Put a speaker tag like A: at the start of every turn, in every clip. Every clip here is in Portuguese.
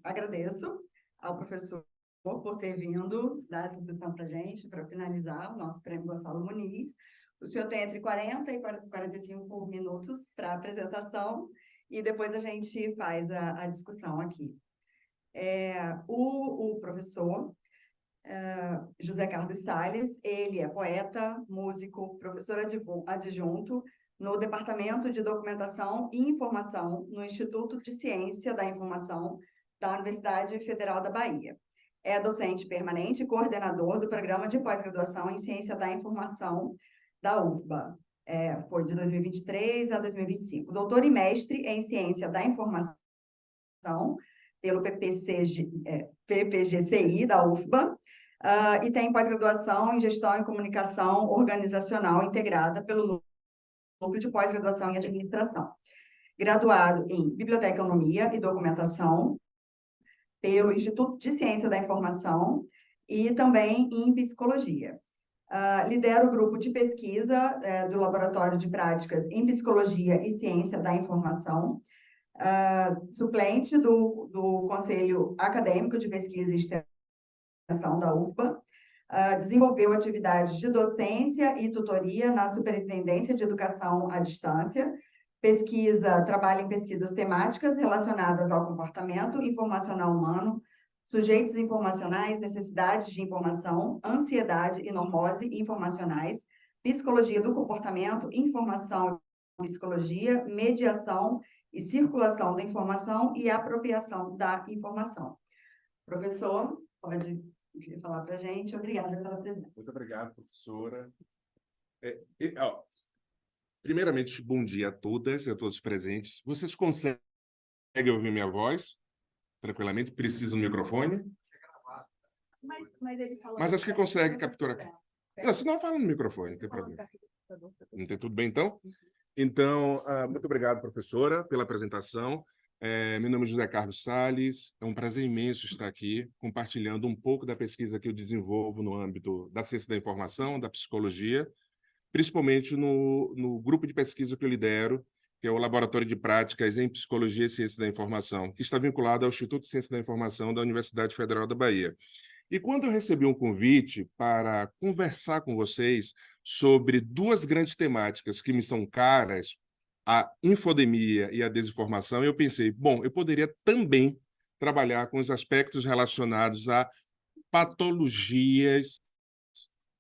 A: agradeço ao professor por ter vindo dar essa sessão para a gente, para finalizar o nosso prêmio Gonçalo Muniz. O senhor tem entre 40 e 45 minutos para a apresentação e depois a gente faz a discussão aqui. O professor José Carlos Salles, ele é poeta, músico, professor adjunto no Departamento de Documentação e Informação no Instituto de Ciência da Informação da Universidade Federal da Bahia. É docente permanente e coordenador do Programa de Pós-Graduação em Ciência da Informação da UFBA. Foi de 2023 a 2025. Doutor e mestre em Ciência da Informação pelo PPGCI da UFBA, e tem pós-graduação em Gestão e Comunicação Organizacional integrada pelo Núcleo de Pós-Graduação em Administração. Graduado em Biblioteconomia e Documentação pelo Instituto de Ciência da Informação e também em Psicologia. Lidera o grupo de pesquisa do Laboratório de Práticas em Psicologia e Ciência da Informação, suplente do Conselho Acadêmico de Pesquisa e Extensão da UFBA, desenvolveu atividades de docência e tutoria na Superintendência de Educação à Distância, trabalha em pesquisas temáticas relacionadas ao comportamento informacional humano, sujeitos informacionais, necessidades de informação, ansiedade e normose informacionais, psicologia do comportamento, informação e psicologia, mediação e circulação da informação e apropriação da informação. Professor, pode falar para a gente. Obrigada pela presença.
B: Muito obrigado, professora. Primeiramente, bom dia a todas e a todos presentes. Vocês conseguem ouvir minha voz tranquilamente? Preciso do microfone?
A: Mas ele falou...
B: Mas acho que consegue capturar. Não, se não, fala no microfone, não tem problema. Não tem tudo bem, então? Então, muito obrigado, professora, pela apresentação. Meu nome é José Carlos Salles. É um prazer imenso estar aqui, compartilhando um pouco da pesquisa que eu desenvolvo no âmbito da ciência da informação, da psicologia, principalmente no grupo de pesquisa que eu lidero, que é o Laboratório de Práticas em Psicologia e Ciência da Informação, que está vinculado ao Instituto de Ciência da Informação da Universidade Federal da Bahia. E quando eu recebi um convite para conversar com vocês sobre duas grandes temáticas que me são caras, a infodemia e a desinformação, eu pensei, bom, eu poderia também trabalhar com os aspectos relacionados a patologias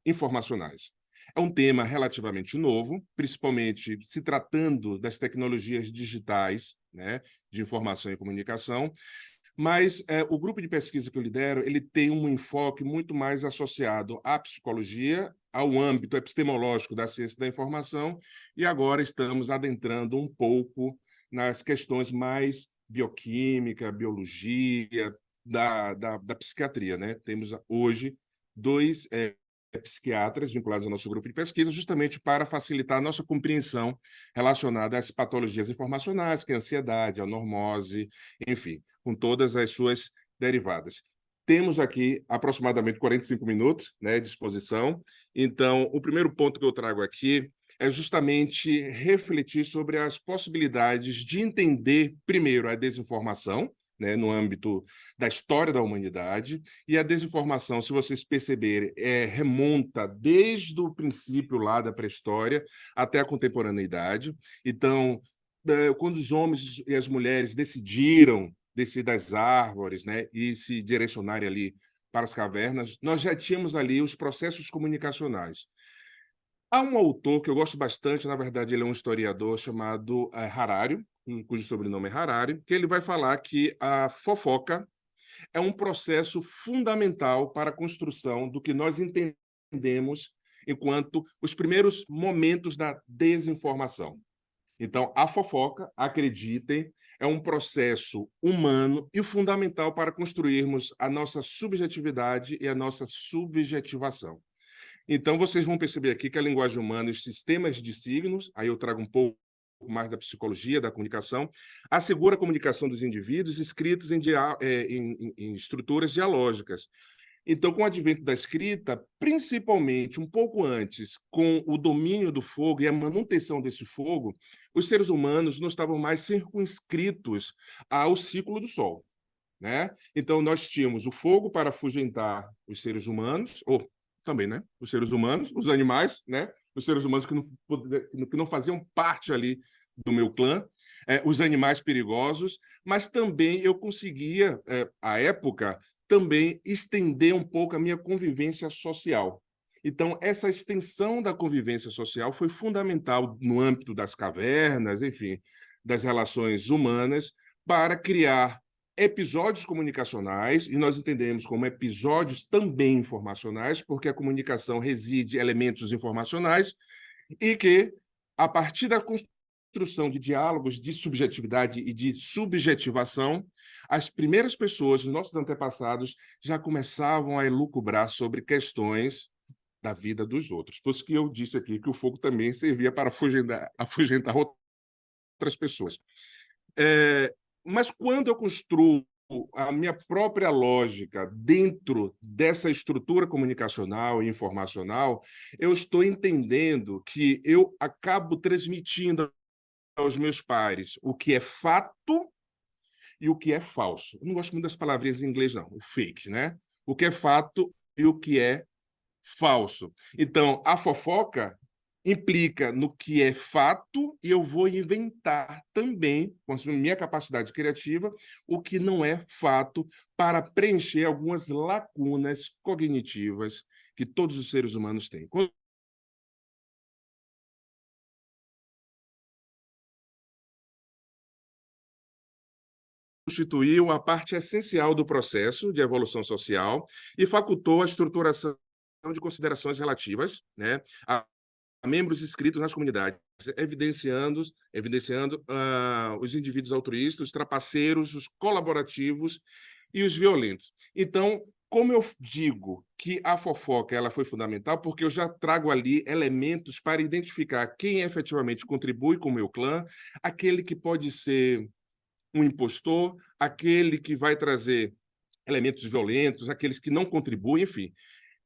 B: informacionais. É um tema relativamente novo, principalmente se tratando das tecnologias digitais, né, de informação e comunicação, mas o grupo de pesquisa que eu lidero, ele tem um enfoque muito mais associado à psicologia, ao âmbito epistemológico da ciência da informação, e agora estamos adentrando um pouco nas questões mais bioquímica, biologia, da psiquiatria, né? Temos hoje dois psiquiatras vinculados ao nosso grupo de pesquisa, justamente para facilitar a nossa compreensão relacionada às patologias informacionais, que é a ansiedade, a normose, enfim, com todas as suas derivadas. Temos aqui aproximadamente 45 minutos, né, de exposição. Então, o primeiro ponto que eu trago aqui é justamente refletir sobre as possibilidades de entender, primeiro, a desinformação, né, no âmbito da história da humanidade, e a desinformação, se vocês perceberem, remonta desde o princípio lá da pré-história até a contemporaneidade. Então, quando os homens e as mulheres decidiram descer das árvores, né, e se direcionarem ali para as cavernas, nós já tínhamos ali os processos comunicacionais. Há um autor que eu gosto bastante, na verdade ele é um historiador chamado Harari, cujo sobrenome é Harari, que ele vai falar que a fofoca é um processo fundamental para a construção do que nós entendemos enquanto os primeiros momentos da desinformação. Então, a fofoca, acreditem, é um processo humano e fundamental para construirmos a nossa subjetividade e a nossa subjetivação. Então, vocês vão perceber aqui que a linguagem humana e os sistemas de signos, aí eu trago um pouco mais da psicologia, da comunicação, assegura a comunicação dos indivíduos escritos em estruturas dialógicas. Então, com o advento da escrita, principalmente um pouco antes, com o domínio do fogo e a manutenção desse fogo, os seres humanos não estavam mais circunscritos ao ciclo do Sol. né? Então, nós tínhamos o fogo para afugentar os seres humanos, ou também, né? Os seres humanos, os animais, né? Os seres humanos que não faziam parte ali do meu clã, os animais perigosos, mas também eu conseguia, à época, também estender um pouco a minha convivência social. Então, essa extensão da convivência social foi fundamental no âmbito das cavernas, enfim, das relações humanas, para criar episódios comunicacionais, e nós entendemos como episódios também informacionais, porque a comunicação reside em elementos informacionais, e que, a partir da construção de diálogos de subjetividade e de subjetivação, as primeiras pessoas, os nossos antepassados, já começavam a elucubrar sobre questões da vida dos outros. Por isso que eu disse aqui que o fogo também servia para afugentar outras pessoas. Mas quando eu construo a minha própria lógica dentro dessa estrutura comunicacional e informacional, eu estou entendendo que eu acabo transmitindo aos meus pares o que é fato e o que é falso. Eu não gosto muito das palavrinhas em inglês, não, o fake, né? O que é fato e o que é falso. Então, a fofoca implica no que é fato e eu vou inventar também, com a minha capacidade criativa, o que não é fato para preencher algumas lacunas cognitivas que todos os seres humanos têm. Constituiu a parte essencial do processo de evolução social e facultou a estruturação de considerações relativas, né, a membros inscritos nas comunidades, evidenciando os indivíduos altruístas, os trapaceiros, os colaborativos e os violentos. Então, como eu digo que a fofoca ela foi fundamental, porque eu já trago ali elementos para identificar quem efetivamente contribui com o meu clã, aquele que pode ser um impostor, aquele que vai trazer elementos violentos, aqueles que não contribuem, enfim.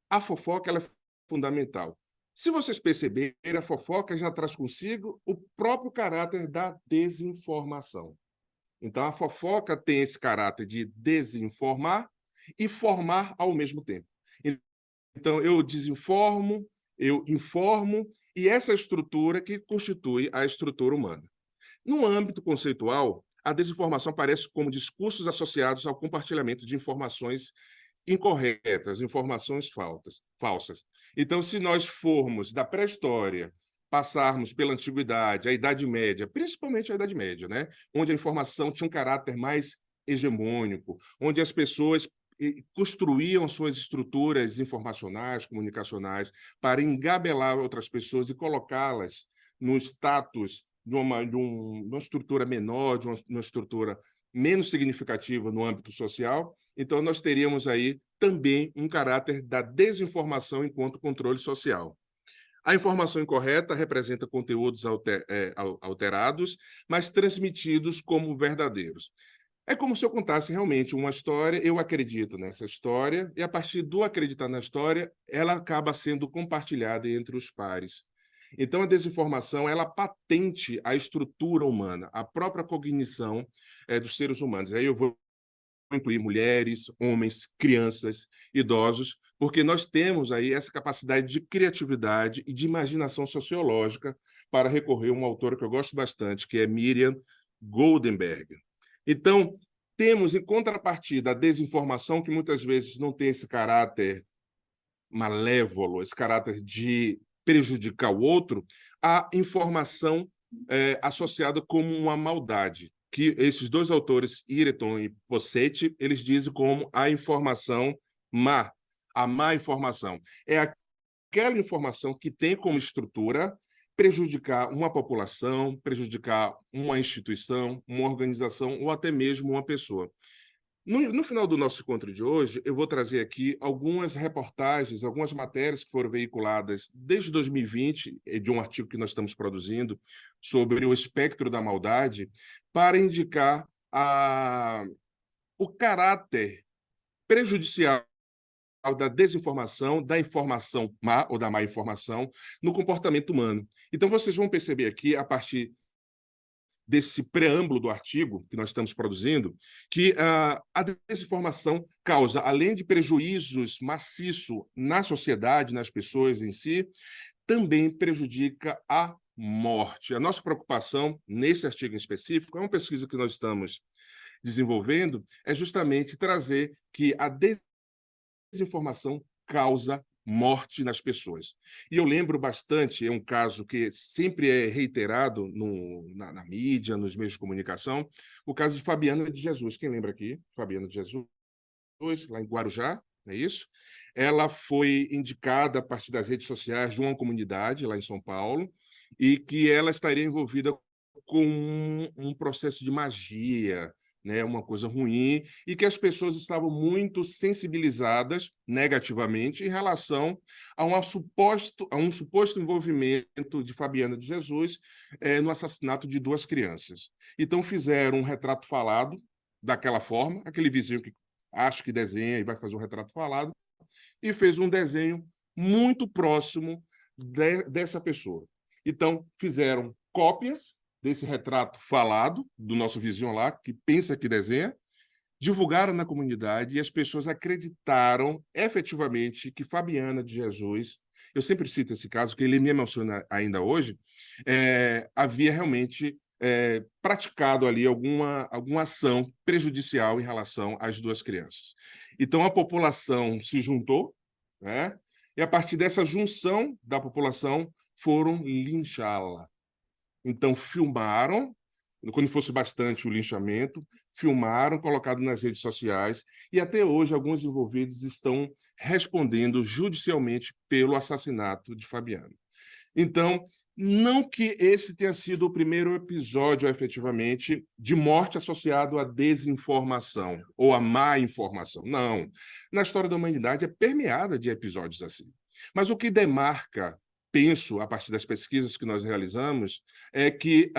B: A fofoca ela é fundamental. Se vocês perceberem, a fofoca já traz consigo o próprio caráter da desinformação. Então, a fofoca tem esse caráter de desinformar e formar ao mesmo tempo. Então, eu desinformo, eu informo, e essa estrutura que constitui a estrutura humana. No âmbito conceitual, a desinformação aparece como discursos associados ao compartilhamento de informações incorretas, informações falsas. Então, se nós formos da pré-história, passarmos pela antiguidade, a Idade Média, principalmente a Idade Média, né, onde a informação tinha um caráter mais hegemônico, onde as pessoas construíam suas estruturas informacionais, comunicacionais, para engabelar outras pessoas e colocá-las no status de uma estrutura menor, de uma estrutura menos significativa no âmbito social. Então, nós teríamos aí também um caráter da desinformação enquanto controle social. A informação incorreta representa conteúdos alterados, mas transmitidos como verdadeiros. É como se eu contasse realmente uma história, eu acredito nessa história, e a partir do acreditar na história, ela acaba sendo compartilhada entre os pares. Então, a desinformação, ela patente a estrutura humana, a própria cognição dos seres humanos. Aí eu vou incluir mulheres, homens, crianças, idosos, porque nós temos aí essa capacidade de criatividade e de imaginação sociológica para recorrer a uma autora que eu gosto bastante, que é Miriam Goldenberg. Então, temos, em contrapartida, a desinformação, que muitas vezes não tem esse caráter malévolo, esse caráter de prejudicar o outro, a informação associada como uma maldade, que esses dois autores, Ireton e Possetti, eles dizem como a informação má, a má informação. É aquela informação que tem como estrutura prejudicar uma população, prejudicar uma instituição, uma organização ou até mesmo uma pessoa. No final do nosso encontro de hoje, eu vou trazer aqui algumas reportagens, algumas matérias que foram veiculadas desde 2020, de um artigo que nós estamos produzindo, sobre o espectro da maldade, para indicar o caráter prejudicial da desinformação, da informação má ou da má informação no comportamento humano. Então, vocês vão perceber aqui, a partir desse preâmbulo do artigo que nós estamos produzindo, que a desinformação causa, além de prejuízos maciços na sociedade, nas pessoas em si, também prejudica a morte. A nossa preocupação, nesse artigo em específico, é uma pesquisa que nós estamos desenvolvendo, é justamente trazer que a desinformação causa morte nas pessoas. E eu lembro bastante, é um caso que sempre é reiterado na mídia, nos meios de comunicação, o caso de Fabiana de Jesus. Quem lembra aqui? Fabiana de Jesus, lá em Guarujá, não é isso? Ela foi indicada a partir das redes sociais de uma comunidade lá em São Paulo e que ela estaria envolvida com um processo de magia, né, uma coisa ruim, e que as pessoas estavam muito sensibilizadas negativamente em relação a um suposto envolvimento de Fabiana de Jesus no assassinato de 2 crianças. Então fizeram um retrato falado daquela forma, aquele vizinho que acha que desenha e vai fazer um retrato falado, e fez um desenho muito próximo dessa pessoa. Então fizeram cópias desse retrato falado do nosso vizinho lá, que pensa que desenha, divulgaram na comunidade e as pessoas acreditaram efetivamente que Fabiana de Jesus, eu sempre cito esse caso, que ele me emociona ainda hoje, havia realmente praticado ali alguma ação prejudicial em relação às 2 crianças. Então a população se juntou, né? E a partir dessa junção da população foram linchá-la. Então, filmaram, quando fosse bastante o linchamento, filmaram, colocado nas redes sociais, e até hoje alguns envolvidos estão respondendo judicialmente pelo assassinato de Fabiana. Então, não que esse tenha sido o primeiro episódio, efetivamente, de morte associado à desinformação ou à má informação. Não. Na história da humanidade é permeada de episódios assim. Mas o que demarca, penso, a partir das pesquisas que nós realizamos, é que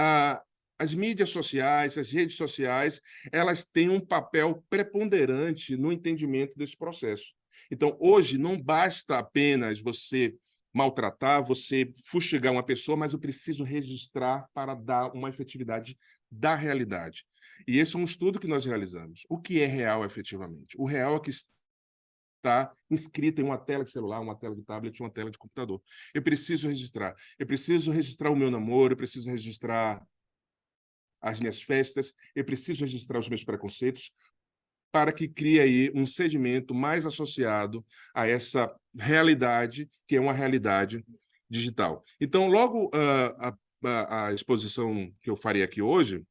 B: as mídias sociais, as redes sociais, elas têm um papel preponderante no entendimento desse processo. Então, hoje, não basta apenas você maltratar, você fustigar uma pessoa, mas eu preciso registrar para dar uma efetividade da realidade. E esse é um estudo que nós realizamos. O que é real, efetivamente? O real é que está inscrito em uma tela de celular, uma tela de tablet, uma tela de computador. Eu preciso registrar. Eu preciso registrar o meu namoro, eu preciso registrar as minhas festas, eu preciso registrar os meus preconceitos, para que crie aí um segmento mais associado a essa realidade, que é uma realidade digital. Então, logo a exposição que eu farei aqui hoje,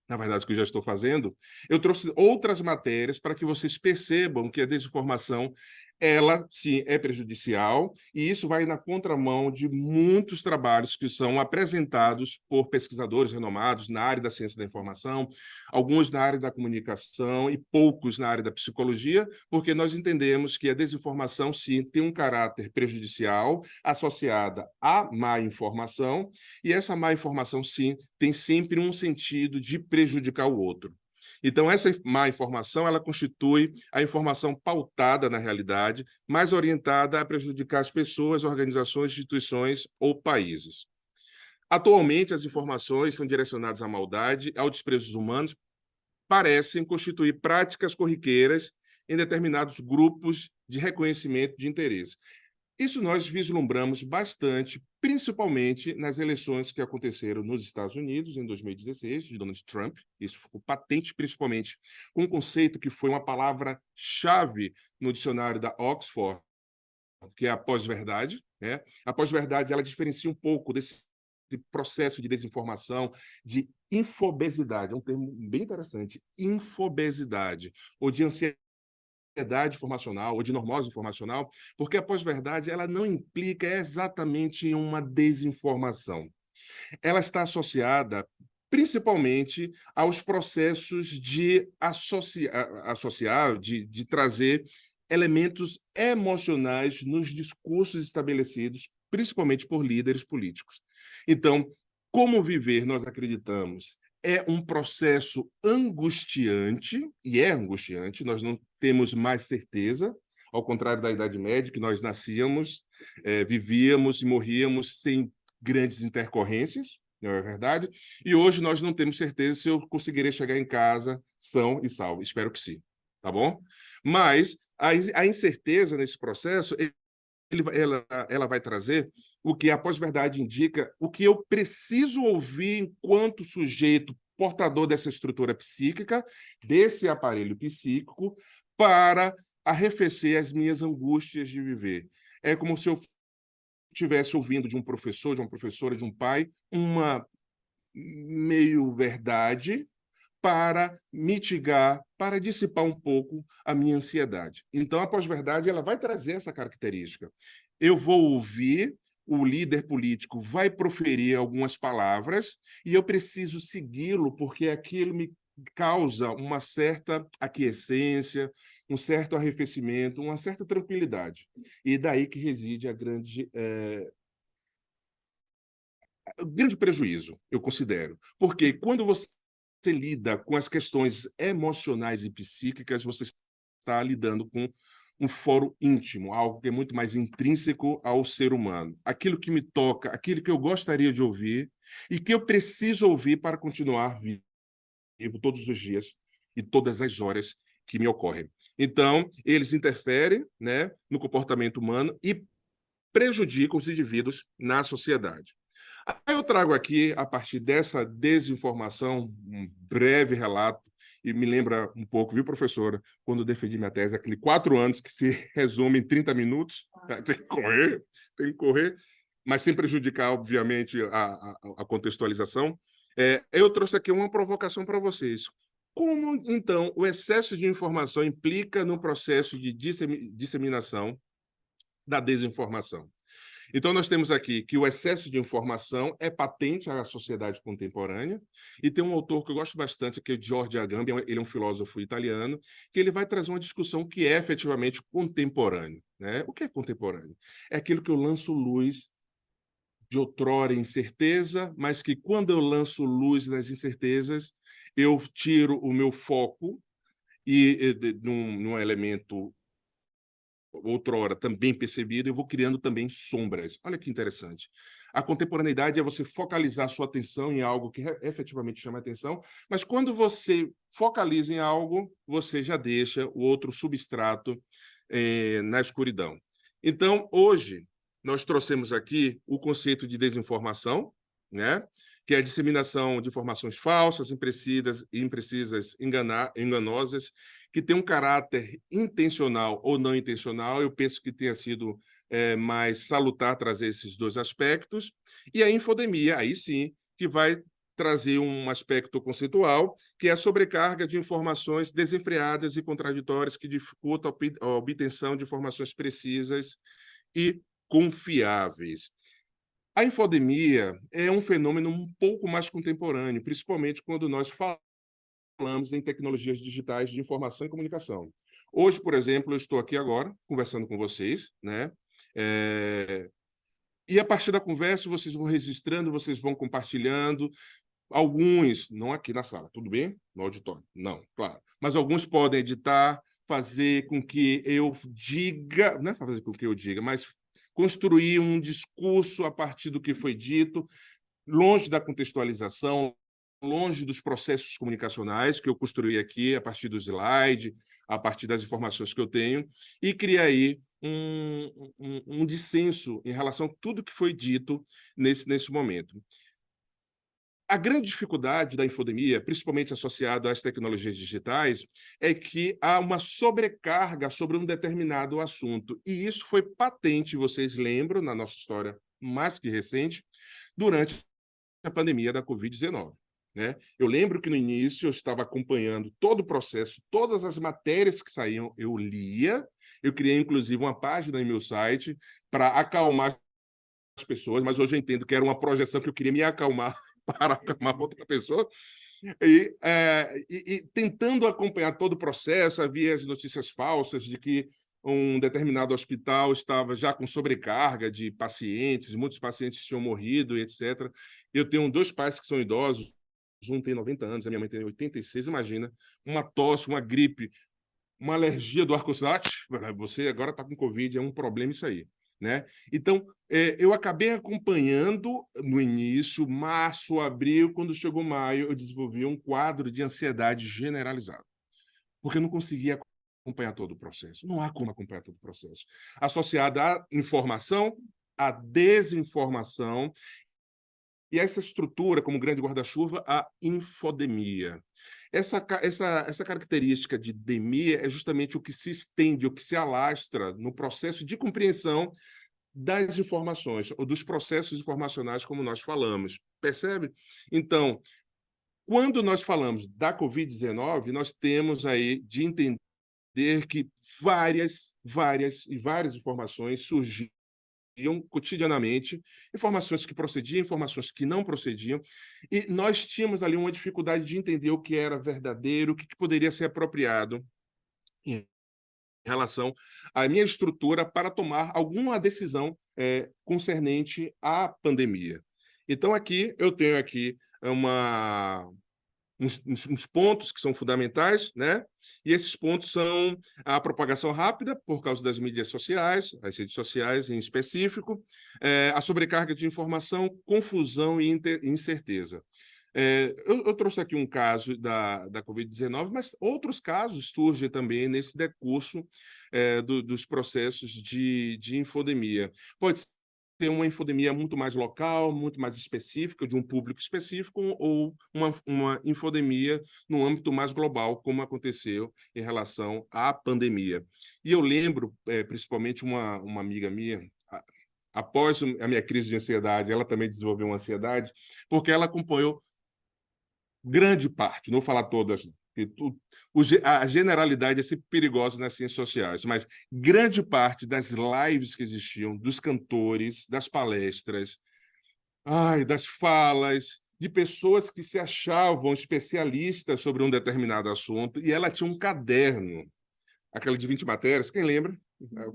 B: na verdade, que eu já estou fazendo, eu trouxe outras matérias para que vocês percebam que a desinformação, ela, sim, é prejudicial, e isso vai na contramão de muitos trabalhos que são apresentados por pesquisadores renomados na área da ciência da informação, alguns na área da comunicação e poucos na área da psicologia, porque nós entendemos que a desinformação, sim, tem um caráter prejudicial associada à má informação, e essa má informação, sim, tem sempre um sentido de prejudicar o outro. Então, essa má informação, ela constitui a informação pautada na realidade, mais orientada a prejudicar as pessoas, organizações, instituições ou países. Atualmente, as informações são direcionadas à maldade, ao desprezo dos humanos, parecem constituir práticas corriqueiras em determinados grupos de reconhecimento de interesse. Isso nós vislumbramos bastante, principalmente nas eleições que aconteceram nos Estados Unidos em 2016, de Donald Trump. Isso ficou patente, principalmente com um conceito que foi uma palavra-chave no dicionário da Oxford, que é a pós-verdade, né? A pós-verdade, ela diferencia um pouco desse processo de desinformação, de infobesidade, é um termo bem interessante, infobesidade, ou de ansiedade informacional ou de normose informacional, porque a pós-verdade ela não implica exatamente em uma desinformação. Ela está associada principalmente aos processos de associar, de trazer elementos emocionais nos discursos estabelecidos, principalmente por líderes políticos. Então, como viver, nós acreditamos, é um processo angustiante, e é angustiante, nós não temos mais certeza, ao contrário da Idade Média, que nós nascíamos, vivíamos e morríamos sem grandes intercorrências, não é verdade? E hoje nós não temos certeza se eu conseguirei chegar em casa são e salvo. Espero que sim, tá bom? Mas a incerteza nesse processo, ela vai trazer o que a pós-verdade indica, o que eu preciso ouvir enquanto sujeito portador dessa estrutura psíquica, desse aparelho psíquico, para arrefecer as minhas angústias de viver. É como se eu estivesse ouvindo de um professor, de uma professora, de um pai, uma meio-verdade para mitigar, para dissipar um pouco a minha ansiedade. Então, a pós-verdade ela vai trazer essa característica. Eu vou ouvir, o líder político vai proferir algumas palavras e eu preciso segui-lo, porque aquilo me causa uma certa aquiescência, um certo arrefecimento, uma certa tranquilidade. E daí que reside o grande prejuízo, eu considero. Porque quando você lida com as questões emocionais e psíquicas, você está lidando com um foro íntimo, algo que é muito mais intrínseco ao ser humano. Aquilo que me toca, aquilo que eu gostaria de ouvir e que eu preciso ouvir para continuar vivo todos os dias e todas as horas que me ocorrem. Então, eles interferem, né, no comportamento humano e prejudicam os indivíduos na sociedade. Aí eu trago aqui, a partir dessa desinformação, um breve relato, e me lembra um pouco, viu, professora, quando eu defendi minha tese, aquele 4 anos que se resume em 30 minutos, tem que correr, mas sem prejudicar, obviamente, a contextualização. Eu trouxe aqui uma provocação para vocês. Como, então, o excesso de informação implica no processo de disseminação da desinformação? Então, nós temos aqui que o excesso de informação é patente à sociedade contemporânea, e tem um autor que eu gosto bastante, que é Giorgio Agamben, ele é um filósofo italiano, que ele vai trazer uma discussão que é efetivamente contemporânea, né? O que é contemporâneo? É aquilo que eu lanço luz de outrora incerteza, mas que quando eu lanço luz nas incertezas, eu tiro o meu foco num elemento outrora também percebido, eu vou criando também sombras. Olha que interessante. A contemporaneidade é você focalizar sua atenção em algo que efetivamente chama atenção, mas quando você focaliza em algo, você já deixa o outro substrato na escuridão. Então, hoje, nós trouxemos aqui o conceito de desinformação, né? Que é a disseminação de informações falsas, imprecisas, enganosas, que tem um caráter intencional ou não intencional. Eu penso que tenha sido mais salutar trazer esses dois aspectos. E a infodemia, aí sim, que vai trazer um aspecto conceitual, que é a sobrecarga de informações desenfreadas e contraditórias que dificulta a obtenção de informações precisas e confiáveis. A infodemia é um fenômeno um pouco mais contemporâneo, principalmente quando nós falamos em tecnologias digitais de informação e comunicação. Hoje, por exemplo, eu estou aqui agora conversando com vocês, né? E a partir da conversa, vocês vão registrando, vocês vão compartilhando. Alguns, não aqui na sala, tudo bem? No auditório, não, claro. Mas alguns podem editar, fazer com que eu diga, não é fazer com que eu diga, mas construir um discurso a partir do que foi dito, longe da contextualização, longe dos processos comunicacionais que eu construí aqui a partir do slide, a partir das informações que eu tenho, e criar aí um dissenso em relação a tudo que foi dito nesse momento. A grande dificuldade da infodemia, principalmente associada às tecnologias digitais, é que há uma sobrecarga sobre um determinado assunto. E isso foi patente, vocês lembram, na nossa história mais que recente, durante a pandemia da Covid-19. Né? Eu lembro que no início eu estava acompanhando todo o processo, todas as matérias que saíam, eu lia, eu criei inclusive uma página em meu site para acalmar as pessoas, mas hoje eu entendo que era uma projeção que eu queria me acalmar para acalmar outra pessoa, e tentando acompanhar todo o processo, havia as notícias falsas de que um determinado hospital estava já com sobrecarga de pacientes, muitos pacientes tinham morrido, etc. Eu tenho 2 pais que são idosos, um tem 90 anos, a minha mãe tem 86, imagina, uma tosse, uma gripe, uma alergia do ar-condicionado, você agora está com Covid, é um problema isso aí. né? Então, eu acabei acompanhando no início, março, abril, quando chegou maio, eu desenvolvi um quadro de ansiedade generalizado, porque eu não conseguia acompanhar todo o processo. Não há como acompanhar todo o processo. Associado à informação, à desinformação, e essa estrutura, como grande guarda-chuva, a infodemia. Essa característica de demia é justamente o que se estende, o que se alastra no processo de compreensão das informações, ou dos processos informacionais, como nós falamos. Percebe? Então, quando nós falamos da Covid-19, nós temos aí de entender que várias informações surgiram cotidianamente, informações que procediam, informações que não procediam, e nós tínhamos ali uma dificuldade de entender o que era verdadeiro, o que poderia ser apropriado em relação à minha estrutura para tomar alguma decisão concernente à pandemia. Então, aqui eu tenho aqui uns pontos que são fundamentais, né? E esses pontos são a propagação rápida, por causa das mídias sociais, as redes sociais em específico, a sobrecarga de informação, confusão e incerteza. Eu trouxe aqui um caso da Covid-19, mas outros casos surgem também nesse decurso dos processos de infodemia. Pode ter uma infodemia muito mais local, muito mais específica, de um público específico, ou uma infodemia no âmbito mais global, como aconteceu em relação à pandemia. E eu lembro, principalmente, uma amiga minha, após a minha crise de ansiedade, ela também desenvolveu uma ansiedade, porque ela acompanhou grande parte, não vou falar todas, a generalidade é sempre perigosa nas ciências sociais, mas grande parte das lives que existiam, dos cantores, das palestras, das falas, de pessoas que se achavam especialistas sobre um determinado assunto, e ela tinha um caderno, aquele de 20 matérias, quem lembra?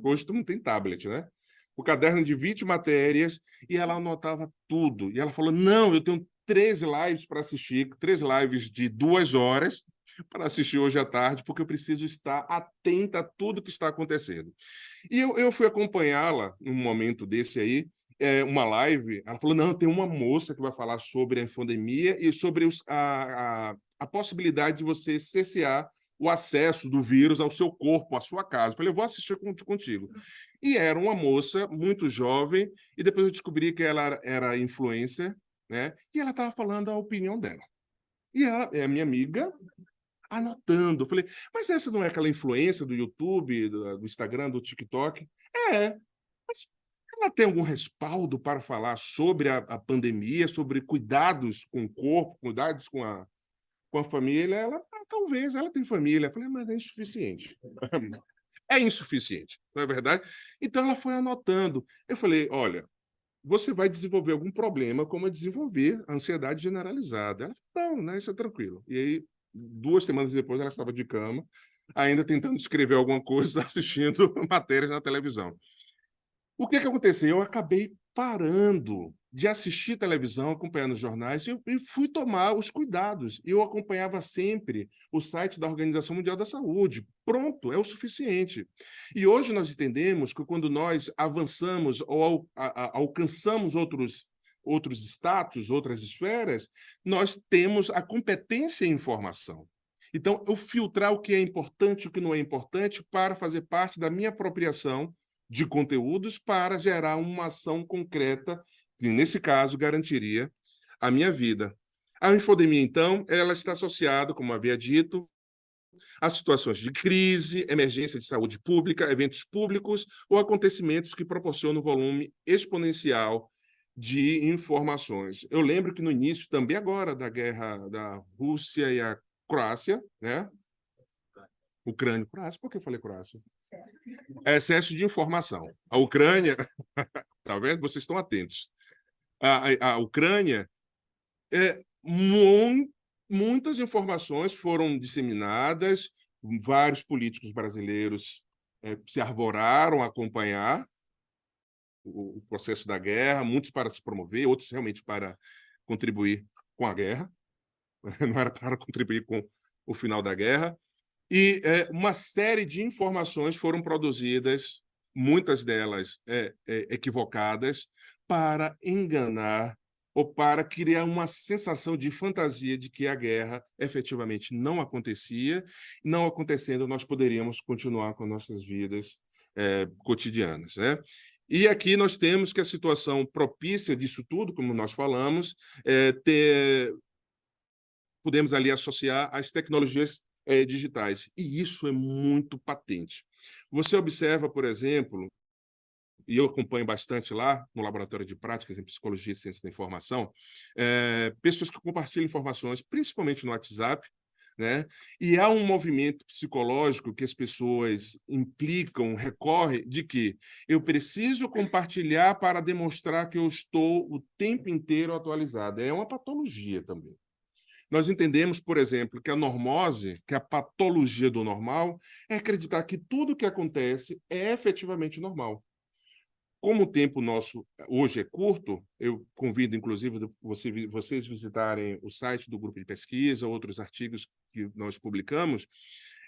B: Hoje tu não tem tablet, né? O caderno de 20 matérias, e ela anotava tudo. E ela falou, não, eu tenho 13 lives para assistir, 13 lives de 2 horas para assistir hoje à tarde, porque eu preciso estar atenta a tudo que está acontecendo. E eu fui acompanhá-la num momento desse aí, uma live, ela falou, não, tem uma moça que vai falar sobre a infodemia e sobre a possibilidade de você cessear o acesso do vírus ao seu corpo, à sua casa. Eu falei, eu vou assistir contigo. E era uma moça muito jovem, e depois eu descobri que ela era influencer, né? E ela estava falando a opinião dela. E ela é minha amiga, anotando. Eu falei, mas essa não é aquela influência do YouTube, do Instagram, do TikTok? Mas ela tem algum respaldo para falar sobre a pandemia, sobre cuidados com o corpo, cuidados com a família? Ela, talvez, ela tem família. Eu falei, mas é insuficiente. É insuficiente, não é verdade? Então ela foi anotando. Eu falei, olha, você vai desenvolver algum problema como eu desenvolver a ansiedade generalizada. Ela falou, não, né, isso é tranquilo. E aí, 2 semanas depois, ela estava de cama, ainda tentando escrever alguma coisa, assistindo matérias na televisão. O que aconteceu? Eu acabei parando de assistir televisão, acompanhando os jornais, e fui tomar os cuidados. Eu acompanhava sempre o site da Organização Mundial da Saúde. Pronto, é o suficiente. E hoje nós entendemos que quando nós avançamos ou alcançamos outros status, outras esferas, nós temos a competência em informação. Então, eu filtrar o que é importante e o que não é importante para fazer parte da minha apropriação de conteúdos para gerar uma ação concreta, que, nesse caso, garantiria a minha vida. A infodemia, então, ela está associada, como havia dito, a situações de crise, emergência de saúde pública, eventos públicos ou acontecimentos que proporcionam um volume exponencial de informações. Eu lembro que no início, também agora, da guerra da Rússia e a Croácia, né? Ucrânia, Croácia, por que eu falei Croácia? Excesso de informação. A Ucrânia, tá vendo? Vocês estão atentos. A Ucrânia, é, muitas informações foram disseminadas, vários políticos brasileiros se arvoraram a acompanhar o processo da guerra, muitos para se promover, outros realmente para contribuir com a guerra, não era para contribuir com o final da guerra. E uma série de informações foram produzidas muitas delas equivocadas, para enganar ou para criar uma sensação de fantasia de que a guerra efetivamente não acontecia. Não acontecendo, nós poderíamos continuar com nossas vidas cotidianas, né? E aqui nós temos que a situação propícia disso tudo, como nós falamos, podemos ali associar as tecnologias digitais. E isso é muito patente. Você observa, por exemplo, e eu acompanho bastante lá no Laboratório de Práticas em Psicologia e Ciência da Informação, pessoas que compartilham informações, principalmente no WhatsApp, né? E há um movimento psicológico que as pessoas implicam, recorrem, de que eu preciso compartilhar para demonstrar que eu estou o tempo inteiro atualizado. É uma patologia também. Nós entendemos, por exemplo, que a normose, que a patologia do normal, é acreditar que tudo o que acontece é efetivamente normal. Como o tempo nosso hoje é curto, eu convido, inclusive, vocês visitarem o site do grupo de pesquisa, outros artigos que nós publicamos,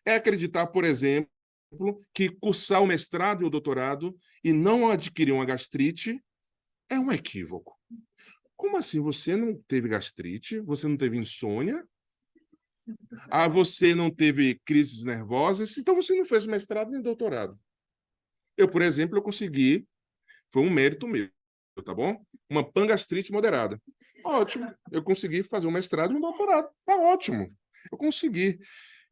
B: é acreditar, por exemplo, que cursar o mestrado e o doutorado e não adquirir uma gastrite é um equívoco. Como assim? Você não teve gastrite? Você não teve insônia? Você não teve crises nervosas? Então você não fez mestrado nem doutorado. Eu, por exemplo, eu consegui, foi um mérito meu, tá bom? Uma pangastrite moderada. Ótimo. Eu consegui fazer um mestrado e um doutorado. Tá ótimo. Eu consegui.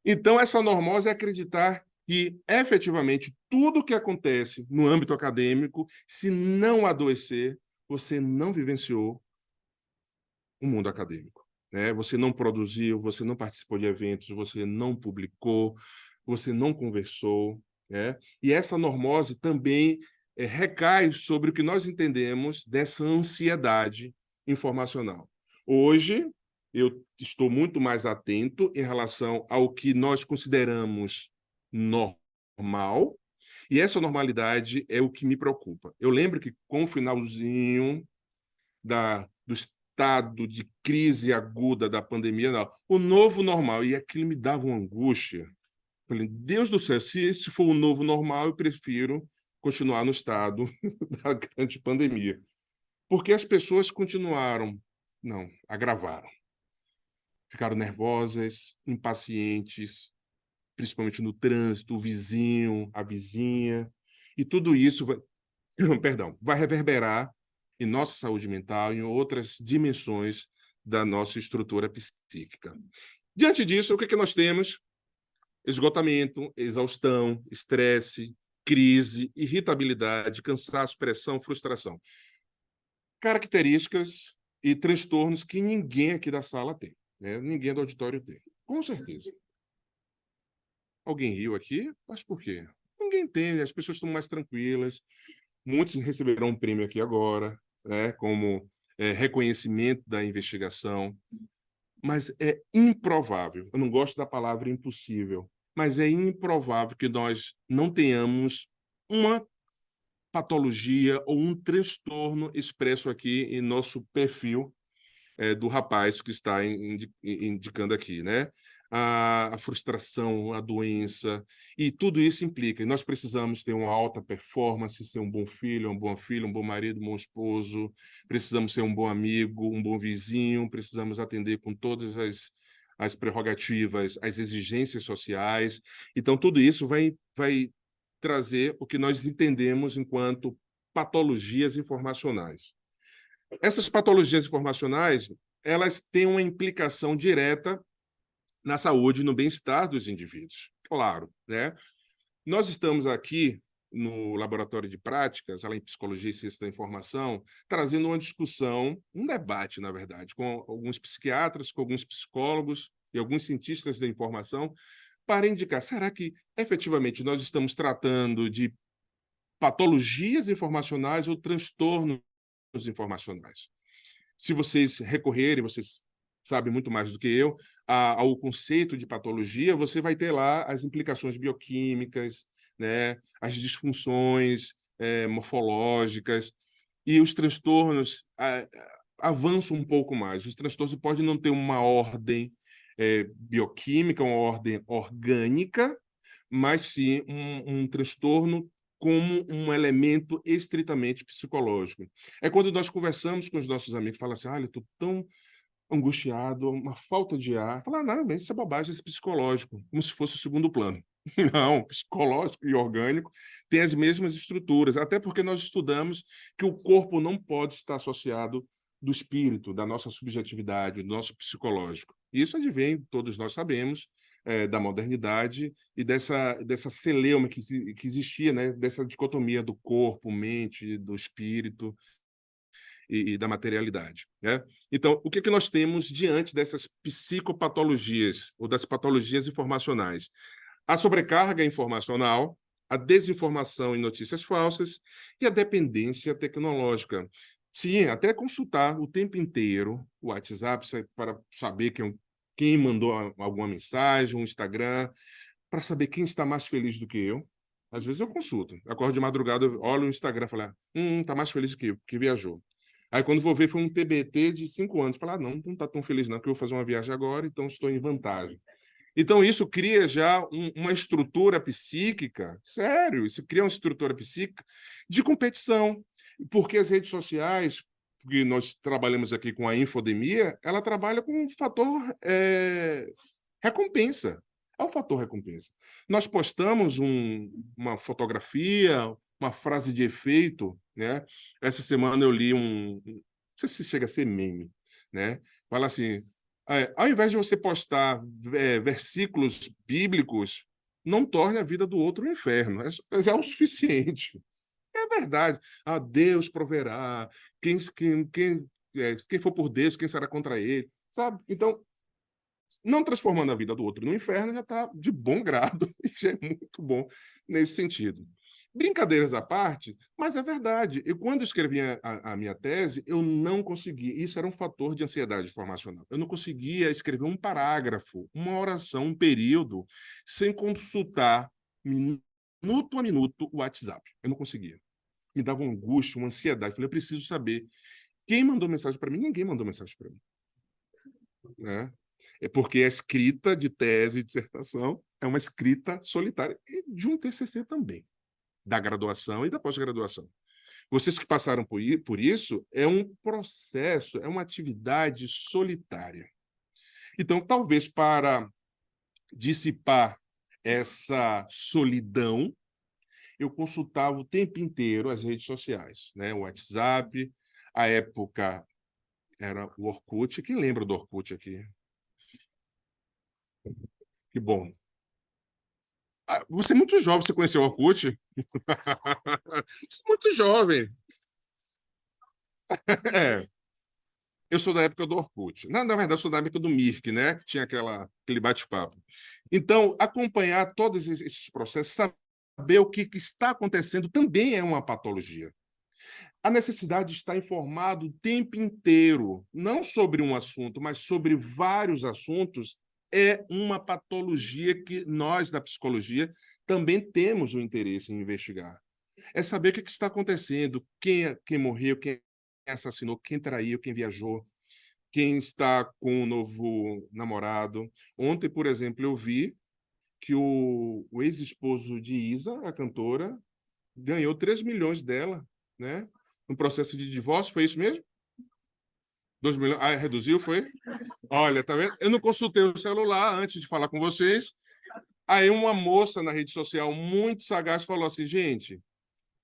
B: Então, essa normose é acreditar que, efetivamente, tudo que acontece no âmbito acadêmico, se não adoecer, você não vivenciou o mundo acadêmico, né? Você não produziu, você não participou de eventos, você não publicou, você não conversou, né? E essa normose também recai sobre o que nós entendemos dessa ansiedade informacional. Hoje, eu estou muito mais atento em relação ao que nós consideramos normal, e essa normalidade é o que me preocupa. Eu lembro que com o finalzinho do estado de crise aguda da pandemia, não, o novo normal, e aquilo me dava uma angústia. Falei, Deus do céu, se esse for o novo normal, eu prefiro continuar no estado da grande pandemia. Porque as pessoas continuaram, não, agravaram. Ficaram nervosas, impacientes, principalmente no trânsito, o vizinho, a vizinha, e tudo isso vai, perdão, vai reverberar em nossa saúde mental, em outras dimensões da nossa estrutura psíquica. Diante disso, o que nós temos? Esgotamento, exaustão, estresse, crise, irritabilidade, cansaço, pressão, frustração. Características e transtornos que ninguém aqui da sala tem, né? Ninguém do auditório tem. Com certeza. Alguém riu aqui? Mas por quê? Ninguém tem, as pessoas estão mais tranquilas. Muitos receberão um prêmio aqui agora, né, como reconhecimento da investigação, mas é improvável, eu não gosto da palavra impossível, mas é improvável que nós não tenhamos uma patologia ou um transtorno expresso aqui em nosso perfil do rapaz que está indicando aqui, né? A frustração, a doença, e tudo isso implica. E nós precisamos ter uma alta performance, ser um bom filho, uma boa filha, um bom marido, um bom esposo, precisamos ser um bom amigo, um bom vizinho, precisamos atender com todas as prerrogativas, as exigências sociais. Então, tudo isso vai trazer o que nós entendemos enquanto patologias informacionais. Essas patologias informacionais, elas têm uma implicação direta na saúde e no bem-estar dos indivíduos. Claro, né? Nós estamos aqui no Laboratório de Práticas, lá em Psicologia e Ciência da Informação, trazendo uma discussão, um debate, na verdade, com alguns psiquiatras, com alguns psicólogos e alguns cientistas da informação, para indicar, será que efetivamente nós estamos tratando de patologias informacionais ou transtornos informacionais? Se vocês recorrerem, vocês sabem muito mais do que eu, ao conceito de patologia, você vai ter lá as implicações bioquímicas, né, as disfunções morfológicas, e os transtornos avançam um pouco mais. Os transtornos podem não ter uma ordem bioquímica, uma ordem orgânica, mas sim um transtorno como um elemento estritamente psicológico. É quando nós conversamos com os nossos amigos, falam assim, olha, eu estou tão angustiado, uma falta de ar. Falar, não, mas isso é bobagem, isso é psicológico, como se fosse o segundo plano. Não, psicológico e orgânico têm as mesmas estruturas, até porque nós estudamos que o corpo não pode estar associado do espírito, da nossa subjetividade, do nosso psicológico. Isso advém, todos nós sabemos, da modernidade e dessa celeuma que existia, né? Dessa dicotomia do corpo, mente, do espírito e da materialidade, né? Então, o que que nós temos diante dessas psicopatologias ou das patologias informacionais? A sobrecarga informacional, a desinformação e notícias falsas e a dependência tecnológica. Sim, até consultar o tempo inteiro o WhatsApp para saber quem mandou alguma mensagem, um Instagram, para saber quem está mais feliz do que eu. Às vezes eu consulto. Acordo de madrugada, eu olho o Instagram e falo, está mais feliz do que eu, que viajou. Aí quando vou ver, foi um TBT de 5 anos. Falar, não está tão feliz não, que eu vou fazer uma viagem agora, então estou em vantagem. Então, isso cria já uma estrutura psíquica, sério, isso cria uma estrutura psíquica de competição, porque as redes sociais, que nós trabalhamos aqui com a infodemia, ela trabalha com um fator recompensa. É o fator recompensa. Nós postamos uma fotografia, uma frase de efeito, né? Essa semana eu li não sei se chega a ser meme, né? Fala assim, ao invés de você postar versículos bíblicos, não torne a vida do outro um inferno. Já é o suficiente. É verdade. Deus proverá. Quem for por Deus, quem será contra ele? Sabe? Então, não transformando a vida do outro no inferno já está de bom grado e já é muito bom nesse sentido. Brincadeiras à parte, mas é verdade. Eu, quando escrevi a minha tese, eu não conseguia. Isso era um fator de ansiedade formacional. Eu não conseguia escrever um parágrafo, uma oração, um período, sem consultar minuto a minuto o WhatsApp. Eu não conseguia. Me dava uma angústia, uma ansiedade. Eu falei, eu preciso saber quem mandou mensagem para mim. Ninguém mandou mensagem para mim, né? É porque a escrita de tese e dissertação é uma escrita solitária e de um TCC também, da graduação e da pós-graduação. Vocês que passaram por isso, é um processo, é uma atividade solitária. Então, talvez para dissipar essa solidão, eu consultava o tempo inteiro as redes sociais, né? O WhatsApp, a época era o Orkut. Quem lembra do Orkut aqui? Que bom. Você é muito jovem, você conheceu o Orkut? Você é muito jovem. É, eu sou da época do Orkut. Na verdade, eu sou da época do Mirk, né? Que tinha aquele bate-papo. Então, acompanhar todos esses processos, saber o que está acontecendo, também é uma patologia. A necessidade de estar informado o tempo inteiro, não sobre um assunto, mas sobre vários assuntos, é uma patologia que nós, da psicologia, também temos o interesse em investigar. É saber o que está acontecendo, quem morreu, quem assassinou, quem traiu, quem viajou, quem está com um novo namorado. Ontem, por exemplo, eu vi que o ex-esposo de Isa, a cantora, ganhou 3 milhões dela, né? No processo de divórcio, foi isso mesmo? 2 milhões. Reduziu, foi? Olha, tá vendo? Eu não consultei o celular antes de falar com vocês. Aí uma moça na rede social muito sagaz falou assim, gente,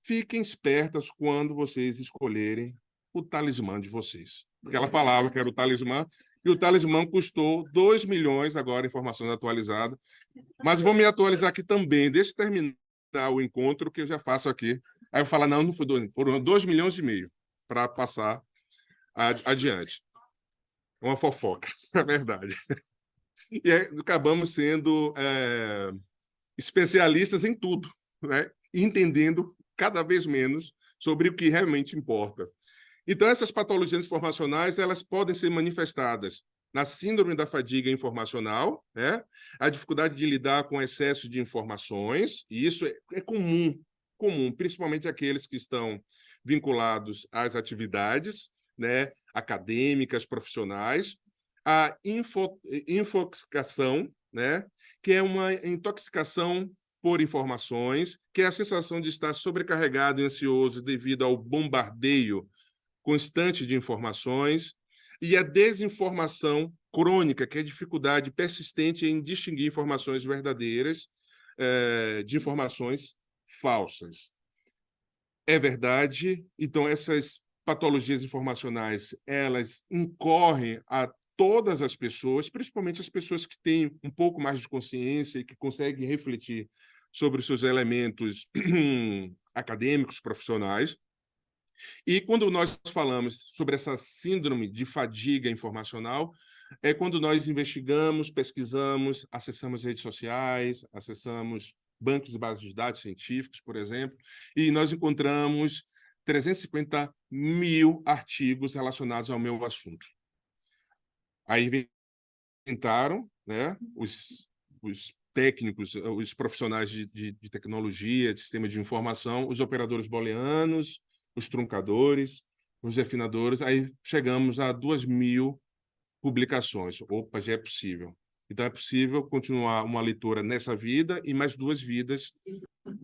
B: fiquem espertas quando vocês escolherem o talismã de vocês. Porque ela falava que era o talismã, e o talismã custou 2 milhões, agora informações atualizadas. Mas vou me atualizar aqui também. Deixa eu terminar o encontro que eu já faço aqui. Aí eu falo, não foi 2, foram 2 milhões e meio para passar adiante. Uma fofoca, é verdade. E acabamos sendo especialistas em tudo, né? E entendendo cada vez menos sobre o que realmente importa. Então, essas patologias informacionais, elas podem ser manifestadas na síndrome da fadiga informacional, né? A dificuldade de lidar com excesso de informações, e isso é comum, principalmente aqueles que estão vinculados às atividades, né, acadêmicas, profissionais, a infoxicação, né, que é uma intoxicação por informações, que é a sensação de estar sobrecarregado e ansioso devido ao bombardeio constante de informações, e a desinformação crônica, que é a dificuldade persistente em distinguir informações verdadeiras de informações falsas. É verdade, então essas patologias informacionais, elas incorrem a todas as pessoas, principalmente as pessoas que têm um pouco mais de consciência e que conseguem refletir sobre os seus elementos acadêmicos, profissionais. E quando nós falamos sobre essa síndrome de fadiga informacional, é quando nós investigamos, pesquisamos, acessamos redes sociais, acessamos bancos e bases de dados científicos, por exemplo, e nós encontramos 350 mil artigos relacionados ao meu assunto. Aí inventaram, né, os técnicos, os profissionais de tecnologia, de sistema de informação, os operadores booleanos, os truncadores, os refinadores, aí chegamos a 2.000 publicações. Opa, já é possível. Então, é possível continuar uma leitura nessa vida e mais 2 vidas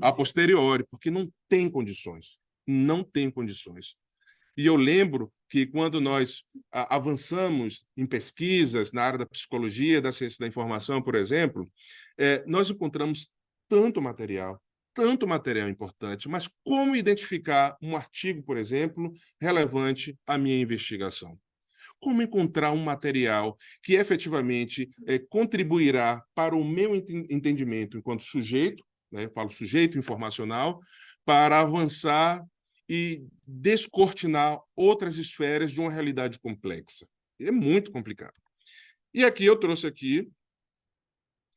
B: a posteriori, porque não tem condições. Não tem condições. E eu lembro que quando nós avançamos em pesquisas na área da psicologia, da ciência da informação, por exemplo, nós encontramos tanto material importante, mas como identificar um artigo, por exemplo, relevante à minha investigação? Como encontrar um material que efetivamente contribuirá para o meu entendimento enquanto sujeito, né, eu falo sujeito informacional, para avançar e descortinar outras esferas de uma realidade complexa. É muito complicado. E aqui eu trouxe aqui,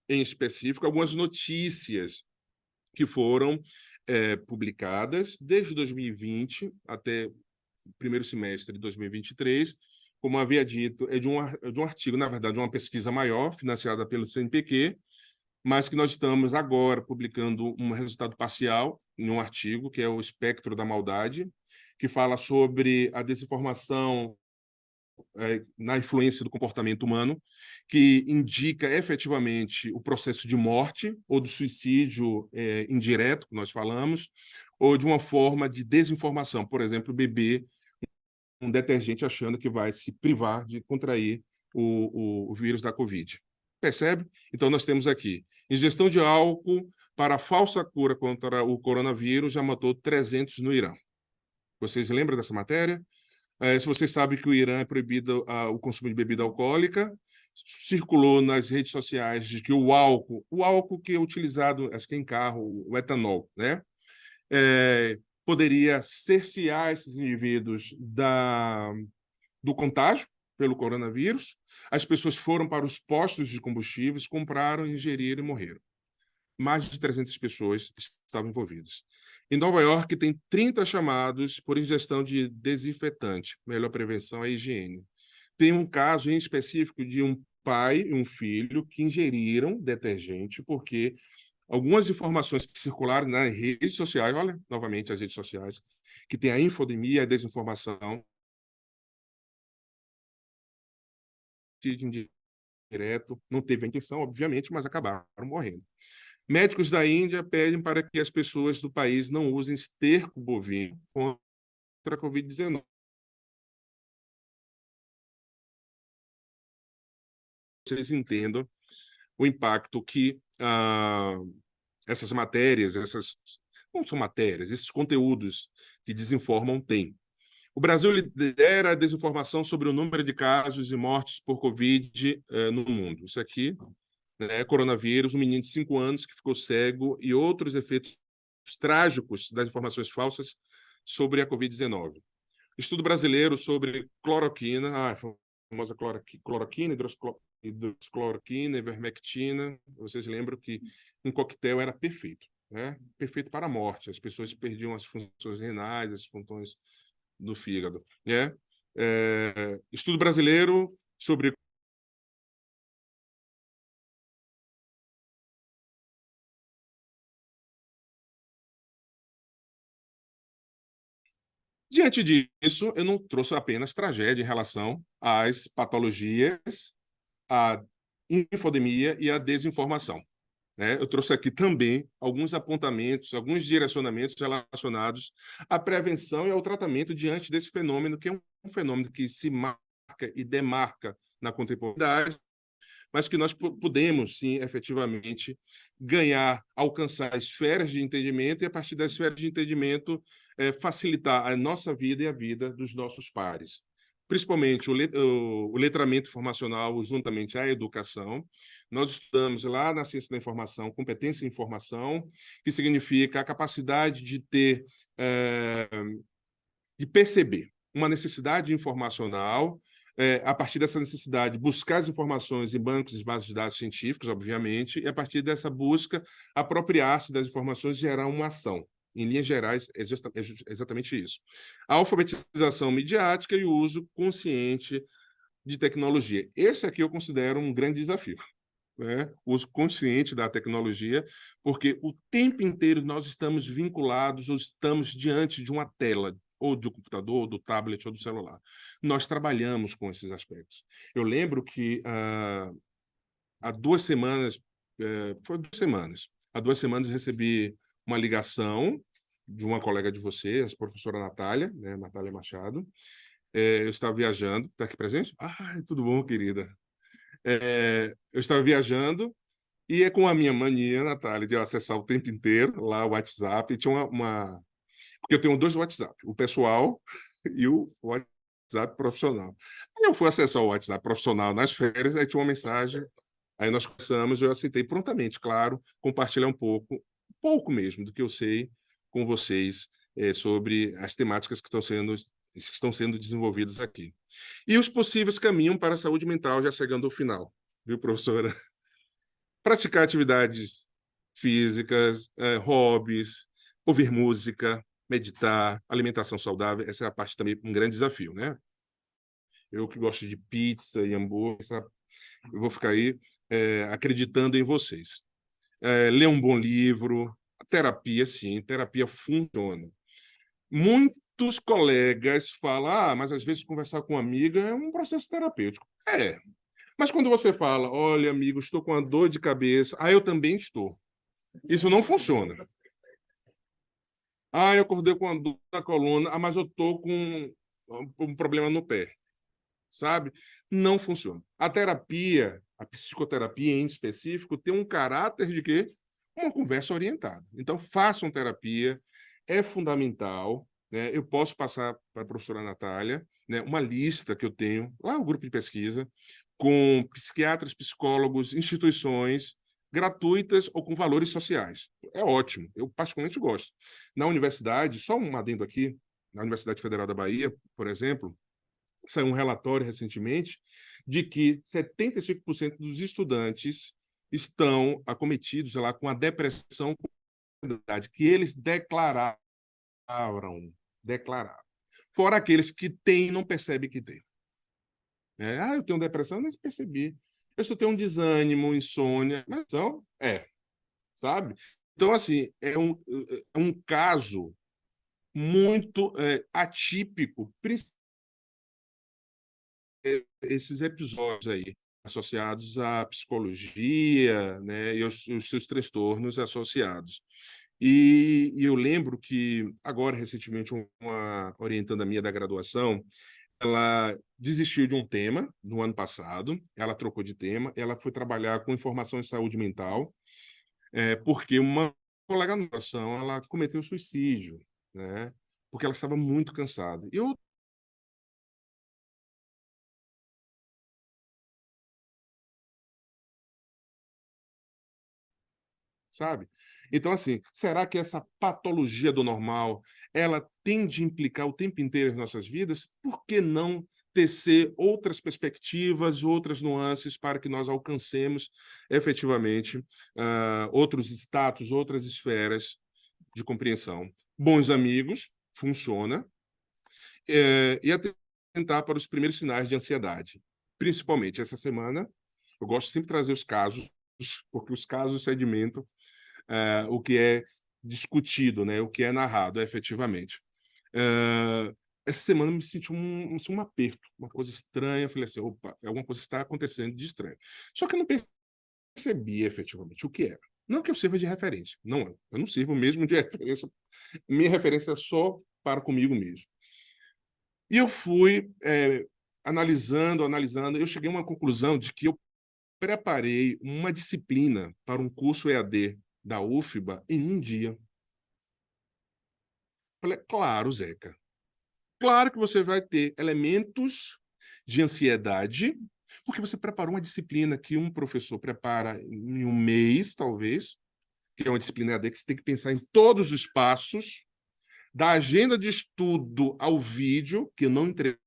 B: em específico, algumas notícias que foram publicadas desde 2020 até o primeiro semestre de 2023, como havia dito, é de um artigo, na verdade, de uma pesquisa maior, financiada pelo CNPq, mas que nós estamos agora publicando um resultado parcial em um artigo, que é o Espectro da Maldade, que fala sobre a desinformação na influência do comportamento humano, que indica efetivamente o processo de morte ou do suicídio indireto, que nós falamos, ou de uma forma de desinformação, por exemplo, beber um detergente achando que vai se privar de contrair o vírus da Covid. Percebe? Então, nós temos aqui ingestão de álcool para a falsa cura contra o coronavírus já matou 300 no Irã. Vocês lembram dessa matéria? Se você sabe que o Irã é proibido o consumo de bebida alcoólica, circulou nas redes sociais de que o álcool que é utilizado, acho que em carro, o etanol, né? Poderia cercear esses indivíduos do contágio pelo coronavírus. As pessoas foram para os postos de combustíveis, compraram, ingeriram e morreram. Mais de 300 pessoas estavam envolvidas. Em Nova York, tem 30 chamados por ingestão de desinfetante. Melhor prevenção é a higiene. Tem um caso em específico de um pai e um filho que ingeriram detergente porque algumas informações que circularam nas redes sociais, olha, novamente as redes sociais, que tem a infodemia, a desinformação, direto, não teve a intenção, obviamente, mas acabaram morrendo. Médicos da Índia pedem para que as pessoas do país não usem esterco bovino contra a Covid-19. Vocês entendam o impacto que essas matérias, não são matérias, esses conteúdos que desinformam têm. O Brasil lidera a desinformação sobre o número de casos e mortes por Covid no mundo. Isso aqui, né, coronavírus, um menino de 5 anos que ficou cego e outros efeitos trágicos das informações falsas sobre a Covid-19. Estudo brasileiro sobre cloroquina, a famosa cloroquina, hidroxicloroquina, ivermectina. Vocês lembram que um coquetel era perfeito, né? Perfeito para a morte. As pessoas perdiam as funções renais, as funções do fígado, né? Estudo brasileiro sobre Diante disso, eu não trouxe apenas tragédia em relação às patologias, à infodemia e à desinformação. né? Eu trouxe aqui também alguns apontamentos, alguns direcionamentos relacionados à prevenção e ao tratamento diante desse fenômeno, que é um fenômeno que se marca e demarca na contemporaneidade, mas que nós podemos, sim, efetivamente, ganhar, alcançar esferas de entendimento e, a partir das esferas de entendimento, facilitar a nossa vida e a vida dos nossos pares. Principalmente o letramento informacional, juntamente à educação. Nós estudamos lá na ciência da informação, competência em informação, que significa a capacidade de ter, de perceber uma necessidade informacional, a partir dessa necessidade, buscar as informações em bancos e bases de dados científicos, obviamente, e a partir dessa busca, apropriar-se das informações e gerar uma ação. Em linhas gerais, é exatamente isso. A alfabetização midiática e o uso consciente de tecnologia. Esse aqui eu considero um grande desafio, né? O uso consciente da tecnologia, porque o tempo inteiro nós estamos vinculados ou estamos diante de uma tela, ou do computador, ou do tablet, ou do celular. Nós trabalhamos com esses aspectos. Eu lembro que há 2 semanas, foi 2 semanas, há 2 semanas recebi uma ligação de uma colega de vocês, a professora Natália, né, Natália Machado. Eu estava viajando, está aqui presente? Tudo bom, querida? Eu estava viajando e é com a minha mania, Natália, de eu acessar o tempo inteiro lá o WhatsApp. E tinha porque eu tenho 2 WhatsApp, o pessoal e o WhatsApp profissional. Aí eu fui acessar o WhatsApp profissional nas férias, aí tinha uma mensagem, aí nós conversamos, eu aceitei prontamente, claro, compartilhar um pouco mesmo do que eu sei com vocês sobre as temáticas que estão sendo desenvolvidas aqui. E os possíveis caminhos para a saúde mental, já chegando ao final, viu, professora? Praticar atividades físicas, hobbies, ouvir música, meditar, alimentação saudável, essa é a parte também, um grande desafio, né? Eu que gosto de pizza e hambúrguer, eu vou ficar aí acreditando em vocês. Ler um bom livro, terapia, sim, terapia funciona. Muitos colegas falam, mas às vezes conversar com uma amiga é um processo terapêutico. Mas quando você fala, olha, amigo, estou com uma dor de cabeça, eu também estou. Isso não funciona. Eu acordei com uma dor na coluna, mas eu estou com um problema no pé, sabe? Não funciona. A terapia, a psicoterapia em específico, tem um caráter de quê? Uma conversa orientada. Então, façam terapia, é fundamental, né? Eu posso passar para a professora Natália, né, uma lista que eu tenho, lá no grupo de pesquisa, com psiquiatras, psicólogos, instituições gratuitas ou com valores sociais. É ótimo, eu particularmente gosto. Na universidade, só um adendo aqui, na Universidade Federal da Bahia, por exemplo, saiu um relatório recentemente de que 75% dos estudantes estão acometidos lá com a depressão, que eles declararam. Fora aqueles que têm e não percebem que têm. Eu tenho depressão, nem percebi. Eu só tenho um desânimo, insônia, mas não, sabe? Então, assim, é um caso muito atípico, esses episódios aí, associados à psicologia, né, e os seus transtornos associados. E eu lembro que, agora, recentemente, uma orientanda minha da graduação, ela desistiu de um tema no ano passado, ela trocou de tema, ela foi trabalhar com informação em saúde mental, porque uma colega na graduação, ela cometeu suicídio, né, porque ela estava muito cansada. E eu, sabe? Então, assim, será que essa patologia do normal, ela tende a implicar o tempo inteiro em nossas vidas? Por que não tecer outras perspectivas, outras nuances para que nós alcancemos efetivamente outros status, outras esferas de compreensão? Bons amigos, funciona, e atentar para os primeiros sinais de ansiedade. Principalmente essa semana, eu gosto sempre de trazer os casos, porque os casos sedimentam o que é discutido, né? O que é narrado efetivamente. Essa semana eu me senti um aperto, uma coisa estranha. Eu falei assim, opa, alguma coisa está acontecendo de estranho. Só que eu não percebi efetivamente o que era. Não que eu sirva de referência, não, eu não sirvo mesmo de referência, minha referência é só para comigo mesmo. E eu fui analisando, eu cheguei a uma conclusão de que eu preparei uma disciplina para um curso EAD da UFBA em um dia. Falei, claro, Zeca, claro que você vai ter elementos de ansiedade, porque você preparou uma disciplina que um professor prepara em um mês, talvez, que é uma disciplina EAD que você tem que pensar em todos os passos, da agenda de estudo ao vídeo, que eu não entreguei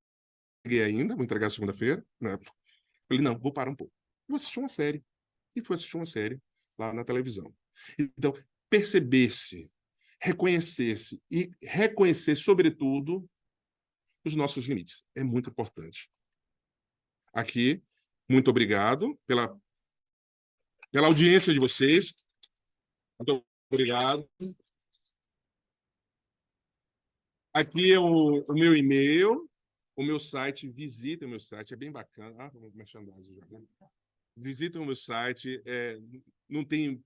B: ainda, vou entregar segunda-feira, né? Falei, não, vou parar um pouco. Vou assistir uma série. E fui assistir uma série lá na televisão. Então, perceber-se, reconhecer-se e reconhecer, sobretudo, os nossos limites. É muito importante. Aqui, muito obrigado pela audiência de vocês. Muito obrigado. Aqui é o meu e-mail, o meu site, visita o meu site, é bem bacana. Ah, vamos merchandising já. Visita o meu site, não tem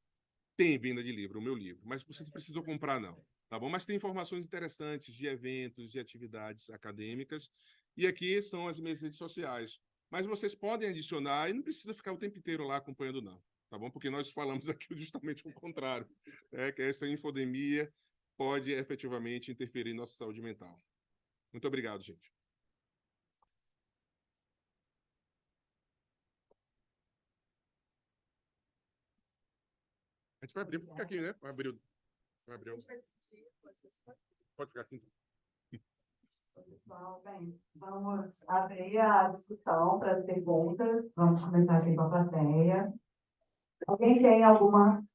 B: venda de livro, o meu livro, mas você não precisa comprar, não. Tá bom? Mas tem informações interessantes de eventos, de atividades acadêmicas, e aqui são as minhas redes sociais. Mas vocês podem adicionar e não precisa ficar o tempo inteiro lá acompanhando, não. Tá bom? Porque nós falamos aqui justamente o contrário, que essa infodemia pode efetivamente interferir em nossa saúde mental. Muito obrigado, gente. A gente vai abrir, fica aqui, né? Vai abrir. Pode ficar aqui.
A: Pessoal, bem, vamos abrir a discussão para as perguntas. Vamos começar aqui com a plateia. Alguém tem alguma?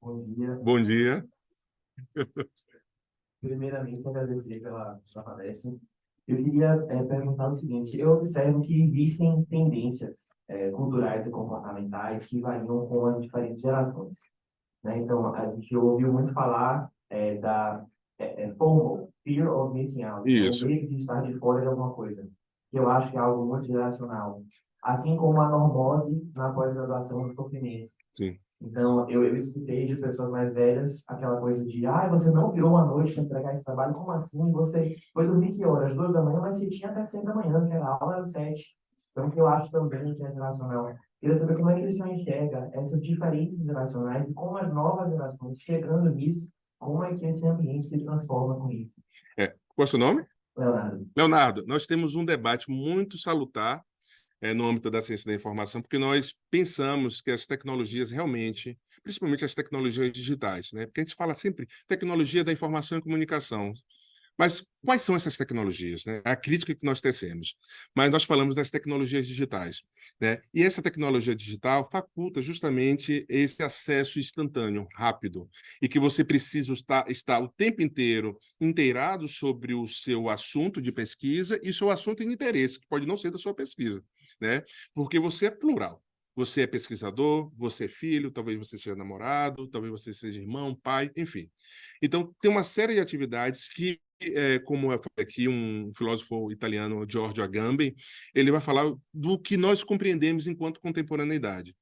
C: Bom dia.
B: Bom dia.
C: Primeiramente, agradecer pela palestra. Eu queria perguntar o seguinte: eu observo que existem tendências culturais e comportamentais que variam com as diferentes gerações, né? Então, a gente ouviu muito falar da FOMO, Fear of Missing Out, então, o
B: Isso.
C: medo de estar de fora de alguma coisa, que eu acho que é algo muito geracional. Assim como a normose na pós-graduação do sofrimento.
B: Sim.
C: Então, eu escutei de pessoas mais velhas aquela coisa de você não virou uma noite para entregar esse trabalho, como assim? Você foi dormir que horas? 2 da manhã, mas você tinha até 6 da manhã, que era a aula às 7. Então, eu acho também que é geracional. Queria saber como é que eles não enxergam essas diferenças geracionais e como as novas gerações, chegando nisso, como é que esse ambiente se transforma com isso.
B: Qual é o seu nome?
C: Leonardo.
B: Leonardo, nós temos um debate muito salutar no âmbito da ciência da informação, porque nós pensamos que as tecnologias realmente, principalmente as tecnologias digitais, né? Porque a gente fala sempre tecnologia da informação e comunicação. Mas quais são essas tecnologias, né? A crítica que nós tecemos. Mas nós falamos das tecnologias digitais, né? E essa tecnologia digital faculta justamente esse acesso instantâneo, rápido, e que você precisa estar o tempo inteiro inteirado sobre o seu assunto de pesquisa e seu assunto de interesse, que pode não ser da sua pesquisa, né? Porque você é plural. Você é pesquisador, você é filho, talvez você seja namorado, talvez você seja irmão, pai, enfim. Então, tem uma série de atividades que, como foi aqui um filósofo italiano, Giorgio Agamben, ele vai falar do que nós compreendemos enquanto contemporaneidade.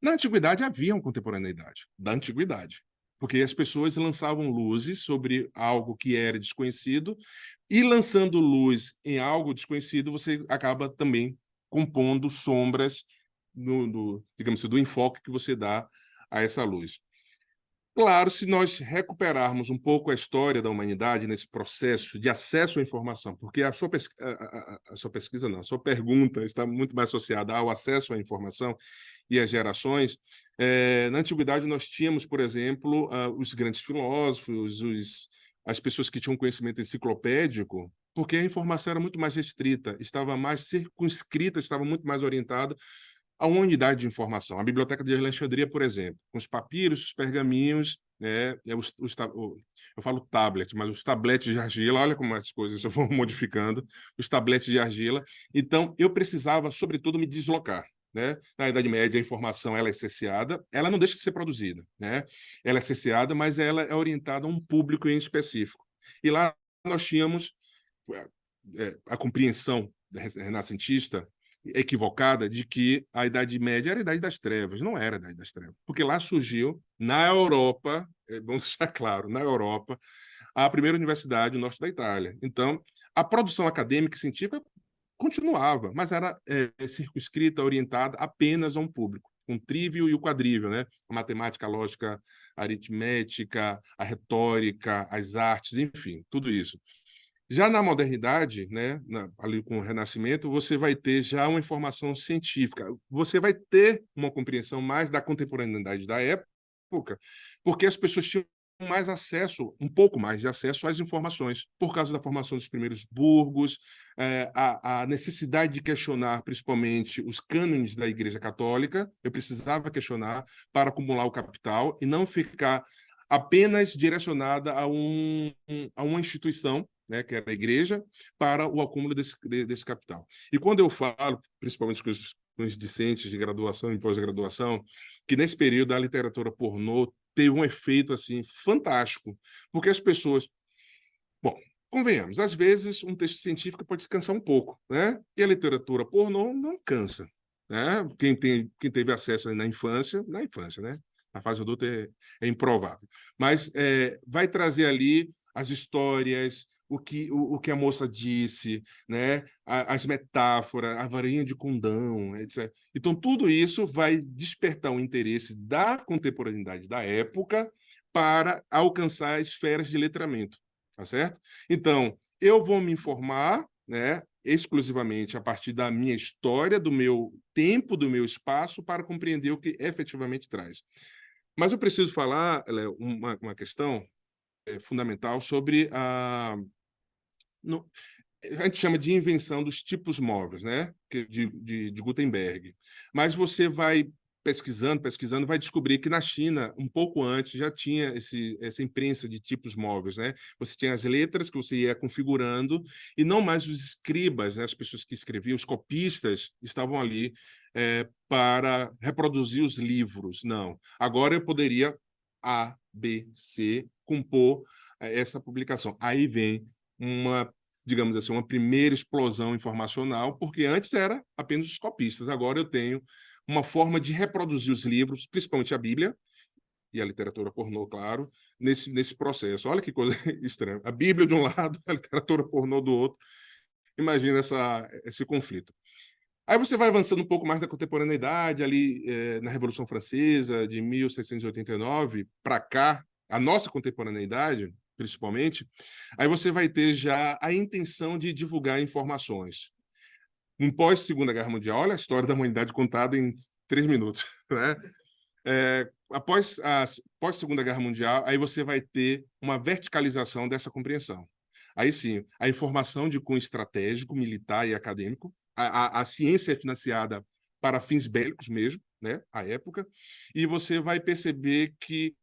B: Na antiguidade havia uma contemporaneidade, da antiguidade, porque as pessoas lançavam luzes sobre algo que era desconhecido, e lançando luz em algo desconhecido, você acaba também compondo sombras digamos assim, do enfoque que você dá a essa luz. Claro, se nós recuperarmos um pouco a história da humanidade nesse processo de acesso à informação, porque a sua pesquisa não, a sua pergunta está muito mais associada ao acesso à informação e às gerações. Na antiguidade, nós tínhamos, por exemplo, os grandes filósofos, as pessoas que tinham conhecimento enciclopédico, porque a informação era muito mais restrita, estava mais circunscrita, estava muito mais orientada a uma unidade de informação. A Biblioteca de Alexandria, por exemplo, com os papiros, os pergaminhos, né, eu falo tablet, mas os tabletes de argila, olha como as coisas vão modificando, os tabletes de argila. Então, eu precisava, sobretudo, me deslocar. Né? Na Idade Média, a informação ela é cerceada, ela não deixa de ser produzida. Né? Ela é cerceada, mas ela é orientada a um público em específico. E lá nós tínhamos a compreensão renascentista equivocada de que a Idade Média era a Idade das Trevas. Não era a Idade das Trevas, porque lá surgiu, na Europa, vamos deixar claro, na Europa, a primeira universidade no norte da Itália. Então, a produção acadêmica e científica continuava, mas era circunscrita, orientada apenas a um público, com o trívio e o quadrívio, né? A matemática, a lógica, a aritmética, a retórica, as artes, enfim, tudo isso. Já na modernidade, né, ali com o Renascimento, você vai ter já uma informação científica, você vai ter uma compreensão mais da contemporaneidade da época, porque as pessoas tinham mais acesso, um pouco mais de acesso às informações, por causa da formação dos primeiros burgos, a necessidade de questionar, principalmente, os cânones da Igreja Católica. Eu precisava questionar para acumular o capital e não ficar apenas direcionada a uma instituição, né, que era a igreja, para o acúmulo desse capital. E quando eu falo, principalmente com os discentes de graduação e pós-graduação, que nesse período a literatura pornô teve um efeito assim fantástico, porque as pessoas... Bom, convenhamos, às vezes um texto científico pode se cansar um pouco, né? E a literatura pornô não cansa, né? Quem teve acesso na infância, né? Na fase adulta é improvável. Mas vai trazer ali as histórias, o que a moça disse, né? As metáforas, a varinha de condão, etc. Então, tudo isso vai despertar o interesse da contemporaneidade da época para alcançar esferas de letramento, tá certo? Então, eu vou me informar, né, exclusivamente a partir da minha história, do meu tempo, do meu espaço, para compreender o que efetivamente traz. Mas eu preciso falar, Léo, uma questão fundamental sobre a gente chama de invenção dos tipos móveis, né? De Gutenberg. Mas você vai pesquisando, vai descobrir que na China, um pouco antes, já tinha essa imprensa de tipos móveis, né? Você tinha as letras que você ia configurando e não mais os escribas, né? As pessoas que escreviam, os copistas, estavam ali para reproduzir os livros. Não. Agora eu poderia A, B, C, compor essa publicação. Aí vem digamos assim, uma primeira explosão informacional, porque antes era apenas os copistas. Agora eu tenho uma forma de reproduzir os livros, principalmente a Bíblia, e a literatura pornô, claro, nesse processo. Olha que coisa estranha. A Bíblia de um lado, a literatura pornô do outro. Imagina esse conflito. Aí você vai avançando um pouco mais da contemporaneidade, ali na Revolução Francesa, de 1689 para cá, a nossa contemporaneidade, principalmente, aí você vai ter já a intenção de divulgar informações. No pós-Segunda Guerra Mundial, olha a história da humanidade contada em 3 minutos, né? Após a pós-Segunda Guerra Mundial, aí você vai ter uma verticalização dessa compreensão. Aí sim, a informação de cunho estratégico, militar e acadêmico, a ciência é financiada para fins bélicos mesmo, né, à época, e você vai perceber que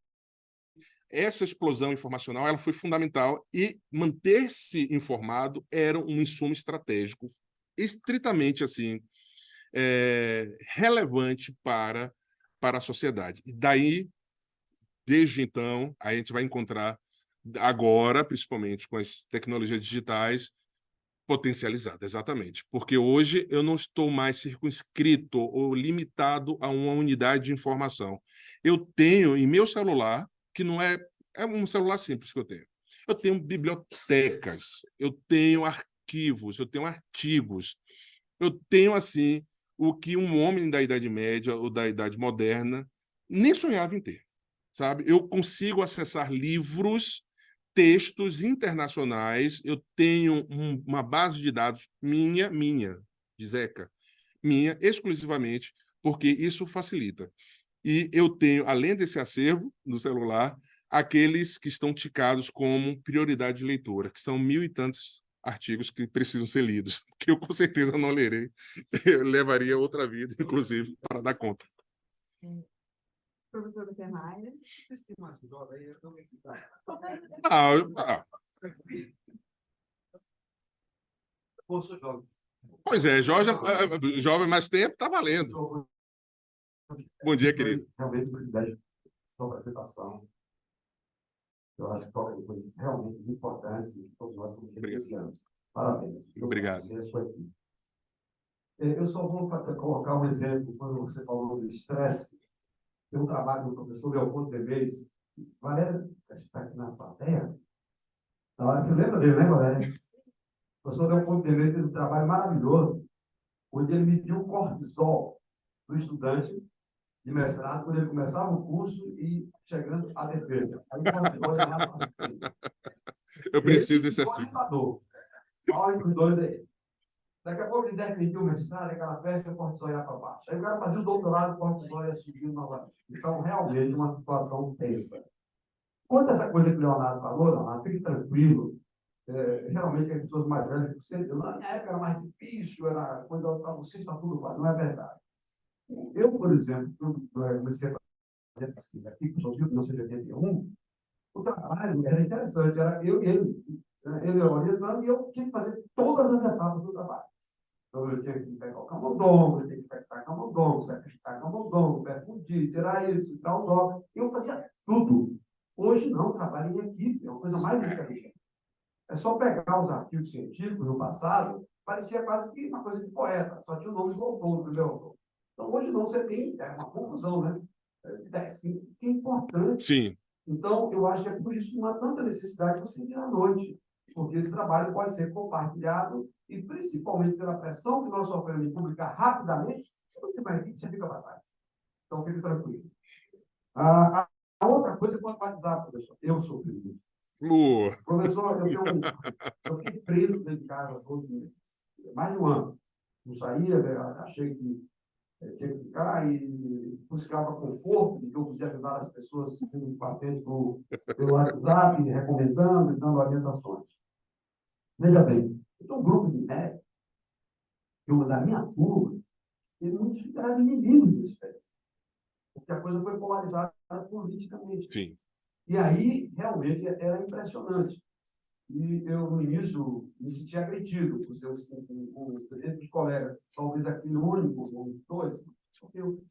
B: essa explosão informacional ela foi fundamental e manter-se informado era um insumo estratégico estritamente assim relevante para a sociedade. E daí, desde então, a gente vai encontrar agora, principalmente com as tecnologias digitais, potencializada, exatamente. Porque hoje eu não estou mais circunscrito ou limitado a uma unidade de informação. Eu tenho em meu celular, que não é um celular simples que eu tenho. Eu tenho bibliotecas, eu tenho arquivos, eu tenho artigos. Eu tenho, assim, o que um homem da Idade Média ou da Idade Moderna nem sonhava em ter, sabe? Eu consigo acessar livros, textos internacionais, eu tenho uma base de dados minha, de Zeca, minha, exclusivamente, porque isso facilita. E eu tenho, além desse acervo no celular, aqueles que estão ticados como prioridade de leitura, que são 1.000 e tantos artigos que precisam ser lidos, que eu com certeza não lerei. Eu levaria outra vida, inclusive, para dar conta.
A: Professor Bernardo.
B: Pois é, Jorge, jovem mais tempo, está valendo. Bom dia, querido.
C: Realmente, privilégio sobre a apresentação. Eu acho que toca em coisas realmente importantes e todos nós estamos vivenciando. Parabéns.
B: Obrigado.
C: Eu só vou colocar um exemplo, quando você falou do estresse. Tem um trabalho do professor Leopoldo de Beis. Valéria, acho que está aqui na plateia. Você lembra dele, né, Valéria? O professor Leopoldo de Beis fez um trabalho maravilhoso, onde ele mediu o cortisol do estudante de mestrado, quando ele começava o curso e chegando à defesa. Aí o cortisol já estava.
B: Eu preciso desse artigo.
C: Fala entre os dois aí. Daqui a pouco ele defendia o mestrado, aquela festa, o cortisol ia para baixo. Aí o cara fazia o doutorado, o cortisol ia subindo novamente. Então, realmente, uma situação tensa. Quanto a essa coisa que o Leonardo falou, Leonardo, fique tranquilo. Geralmente, as pessoas mais velhas ficam sempre, na minha época era mais difícil, era coisa para você, está tudo fácil. Não é verdade. Eu, por exemplo, quando comecei a fazer pesquisa aqui, que sou filho de 1981, o trabalho era interessante, era eu e ele, ele orientando, e eu tinha que fazer todas as etapas do trabalho. Então, eu tinha que pegar o camundongo, eu tinha que infectar camundongo, sacrificar camundongo, perfundir, tirar isso, tirar os ovos. Eu fazia tudo. Hoje não, trabalho em equipe, é uma coisa mais inteligente. É só pegar os artigos científicos no passado, parecia quase que uma coisa de poeta, só tinha o nome do autor, do meu autor. Então, hoje não, você tem uma confusão, né? Que é importante.
B: Sim.
C: Então, eu acho que é por isso que não há tanta necessidade de você ir à noite, porque esse trabalho pode ser compartilhado e, principalmente pela pressão que nós sofremos em publicar rapidamente, se não tiver equipe, você fica para trás. Então, fique tranquilo. A outra coisa é quanto ao WhatsApp, professor. Eu sofri isso. Professor, eu fiquei preso dentro de casa todos os meses, mais de um ano. Não saía, achei que tinha que ficar e buscava conforto, que eu podia ajudar as pessoas sentindo patente pelo WhatsApp, recomendando e dando orientações. Veja bem, eu tenho um grupo de médicos, uma da minha turma, e muitos ficaram inimigos desse pé, porque a coisa foi polarizada politicamente.
B: Sim.
C: E aí, realmente, era impressionante. E eu, no início, me senti agredido por seus entre os colegas, talvez aquele único, ou dois, porque eu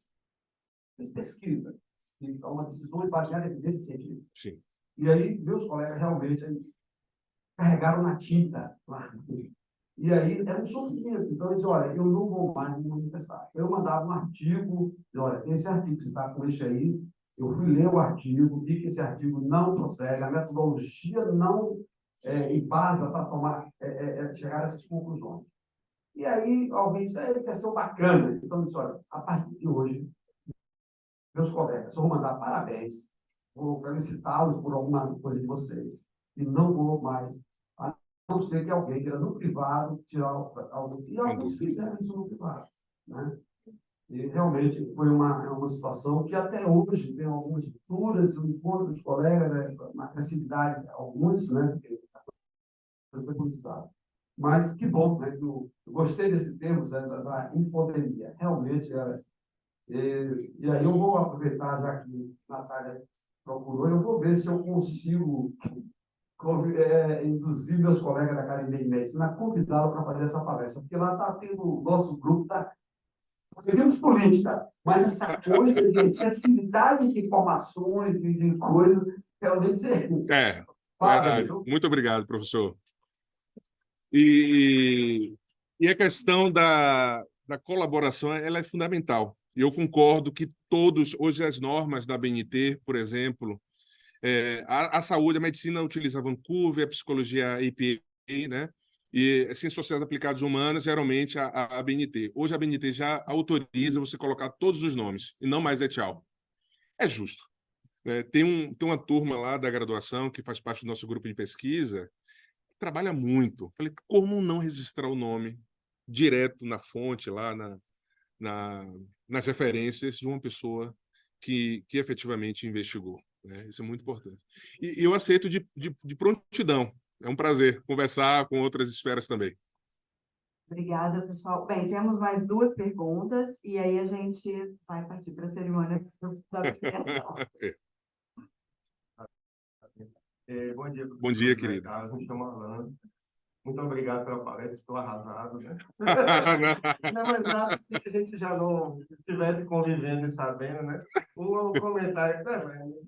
C: fiz pesquisa, então, decisões baseadas em evidência científica.
B: Sim.
C: E aí, meus colegas realmente carregaram na tinta lá. E aí, era um sofrimento. Então, eles diziam, olha, eu não vou mais me manifestar. Eu mandava um artigo, olha, esse artigo que você está com esse aí, eu fui ler o artigo, vi que esse artigo não prossegue, a metodologia não embasa para chegar a essas conclusões. E aí, alguém disse, ele quer ser um bacana. Então, eu disse, olha, a partir de hoje, meus colegas, eu vou mandar parabéns, vou felicitá-los por alguma coisa de vocês, e não vou mais, a não ser que alguém queira no privado tirar algo. E alguns fizeram isso no privado, né? E realmente foi uma situação que até hoje tem algumas rupturas, eu encontro os colegas, né, na agressividade, alguns, né, porque foi politizado. Mas que bom, né, eu gostei desse termo, né, da infodemia, realmente era. E aí eu vou aproveitar, já que a Natália procurou, eu vou ver se eu consigo induzir meus colegas da Academia de Medicina a convidá-los para fazer essa palestra, porque lá está tendo o nosso grupo, seguimos política, mas essa coisa de excessividade de informações, de coisas, realmente você...
B: Verdade. Muito obrigado, professor. E a questão da colaboração, ela é fundamental. E eu concordo que todos, hoje as normas da BNT, por exemplo, a saúde, a medicina utiliza a Vancouver, a psicologia a APA, né? E ciências sociais aplicadas humanas, geralmente a BNT. Hoje a BNT já autoriza você colocar todos os nomes, e não mais tchau. É justo. Tem uma turma lá da graduação que faz parte do nosso grupo de pesquisa, que trabalha muito. Falei, como não registrar o nome direto na fonte, lá nas referências de uma pessoa que efetivamente investigou, né? Isso é muito importante. E eu aceito de prontidão. É um prazer conversar com outras esferas também.
A: Obrigada, pessoal. Bem, temos mais duas perguntas e aí a gente vai partir para a cerimônia da premiação.
C: Bom dia,
B: Bom dia, querido.
C: Muito obrigado pela palestra, estou arrasado, né? Não, mas nada se a gente já não estivesse convivendo e sabendo, né? Um comentário,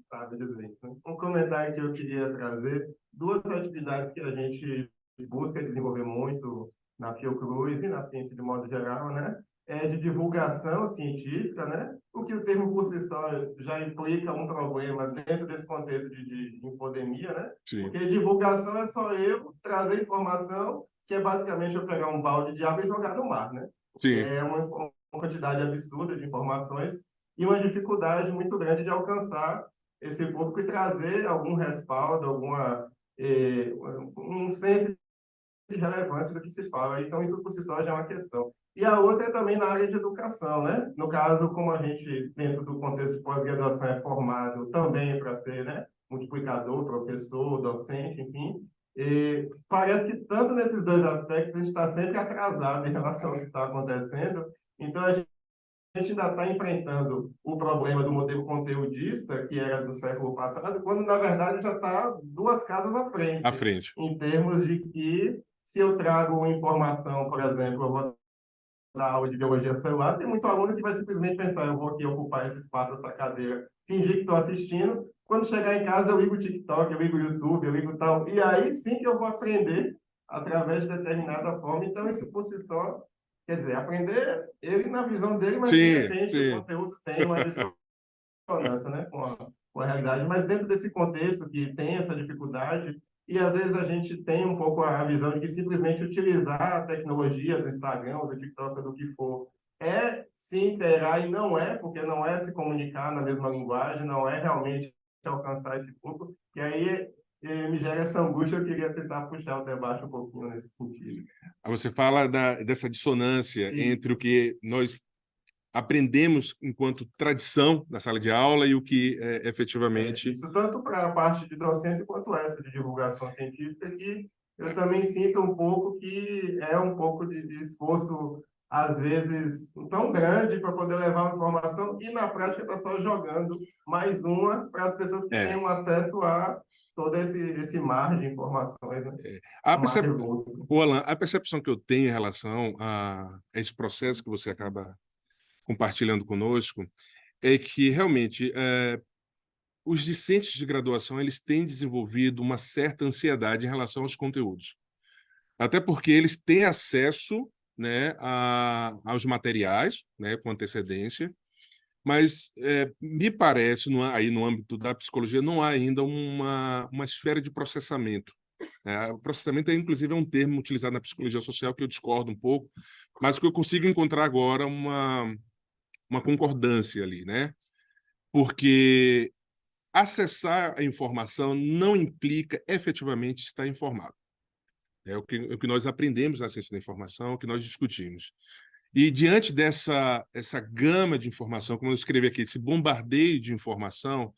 C: sabe dizer, né? Um comentário que eu queria trazer, duas atividades que a gente
D: busca desenvolver muito na Fiocruz e na ciência de modo geral, né? É de divulgação científica, né? O que o termo por si só já implica um problema dentro desse contexto de infodemia, né?
B: Sim,
D: Porque divulgação é só eu trazer informação, que é basicamente eu pegar um balde de água e jogar no mar, né? Porque
B: sim.
D: é uma quantidade absurda de informações e uma dificuldade muito grande de alcançar esse público e trazer algum respaldo, um senso de relevância do que se fala. Então, isso por si só já é uma questão. E a outra é também na área de educação, né? No caso, como a gente, dentro do contexto de pós-graduação, é formado também para ser, né, multiplicador, professor, docente, enfim, e parece que tanto nesses dois aspectos a gente está sempre atrasado em relação ao que está acontecendo. Então, a gente ainda está enfrentando o problema do modelo conteudista, que era do século passado, quando, na verdade, já está duas casas à
B: À
D: frente,
B: frente.
D: em termos de que, se eu trago informação, por exemplo, eu vou dar aula de biologia celular, tem muito aluno que vai simplesmente pensar, eu vou aqui ocupar esse espaço, essa cadeira, fingir que estou assistindo, quando chegar em casa eu ligo o TikTok, eu ligo o YouTube, eu ligo tal, e aí sim que eu vou aprender através de determinada forma. Então, isso por si só, quer dizer, aprender ele na visão dele, mas de
B: Sim,
D: repente o
B: sim.
D: conteúdo tem uma dissonância, né, com a realidade, mas dentro desse contexto que tem essa dificuldade, e às vezes a gente tem um pouco a visão de que simplesmente utilizar a tecnologia do Instagram, do TikTok, do que for, é se inteirar e não é, porque não é se comunicar na mesma linguagem, não é realmente alcançar esse público, e aí me gera essa angústia, eu queria tentar puxar o debate um pouquinho nesse sentido.
B: Aí você fala dessa dissonância
D: E,
B: entre o que nós aprendemos enquanto tradição na sala de aula e o que efetivamente...
D: isso tanto para a parte de docência quanto essa de divulgação científica, que eu também sinto um pouco que é um pouco de esforço, às vezes, tão grande para poder levar uma informação e, na prática, está só jogando mais uma para as pessoas que
B: É,
D: tenham acesso a todo esse mar de informações, né?
B: a
D: Um mar
B: percep...
D: revolto.
B: Ô, Alan, a percepção que eu tenho em relação a esse processo que você acaba compartilhando conosco é que, realmente, os discentes de graduação eles têm desenvolvido uma certa ansiedade em relação aos conteúdos. Até porque eles têm acesso, né, aos materiais, né, com antecedência, mas me parece, aí no âmbito da psicologia, não há ainda uma esfera de processamento. O processamento, inclusive, é um termo utilizado na psicologia social que eu discordo um pouco, mas que eu consigo encontrar agora uma concordância ali, né? Porque acessar a informação não implica efetivamente estar informado. É o que nós aprendemos na ciência da informação, o que nós discutimos. E diante essa gama de informação, como eu escrevi aqui, esse bombardeio de informação,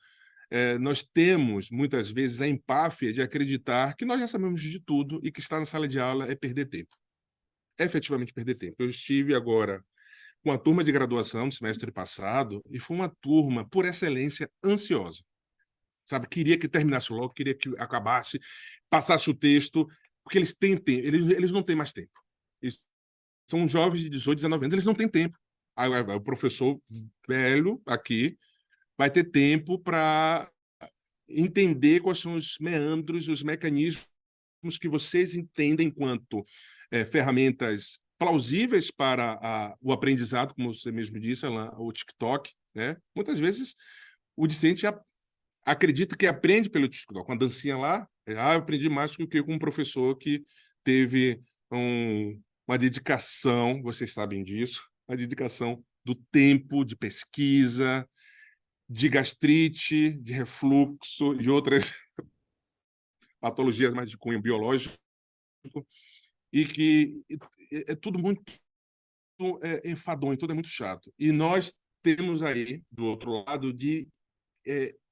B: nós temos, muitas vezes, a empáfia de acreditar que nós já sabemos de tudo e que estar na sala de aula é perder tempo. É efetivamente perder tempo. Eu estive agora com a turma de graduação no semestre passado e foi uma turma, por excelência, ansiosa. Sabe? Queria que terminasse logo, queria que acabasse, passasse o texto, porque eles têm tempo, eles não têm mais tempo. Eles são jovens de 18, 19 anos, eles não têm tempo. Aí o professor velho aqui vai ter tempo para entender quais são os meandros, os mecanismos que vocês entendem enquanto ferramentas plausíveis para o aprendizado, como você mesmo disse, Alan, o TikTok, né? Muitas vezes o discente acredita que aprende pelo TikTok. Com a dancinha lá, eu aprendi mais do que com um professor que teve uma dedicação, vocês sabem disso, a dedicação do tempo de pesquisa, de gastrite, de refluxo, de outras patologias mais de cunho biológico, e que é tudo muito enfadonho, tudo é muito chato. E nós temos aí, do outro lado, de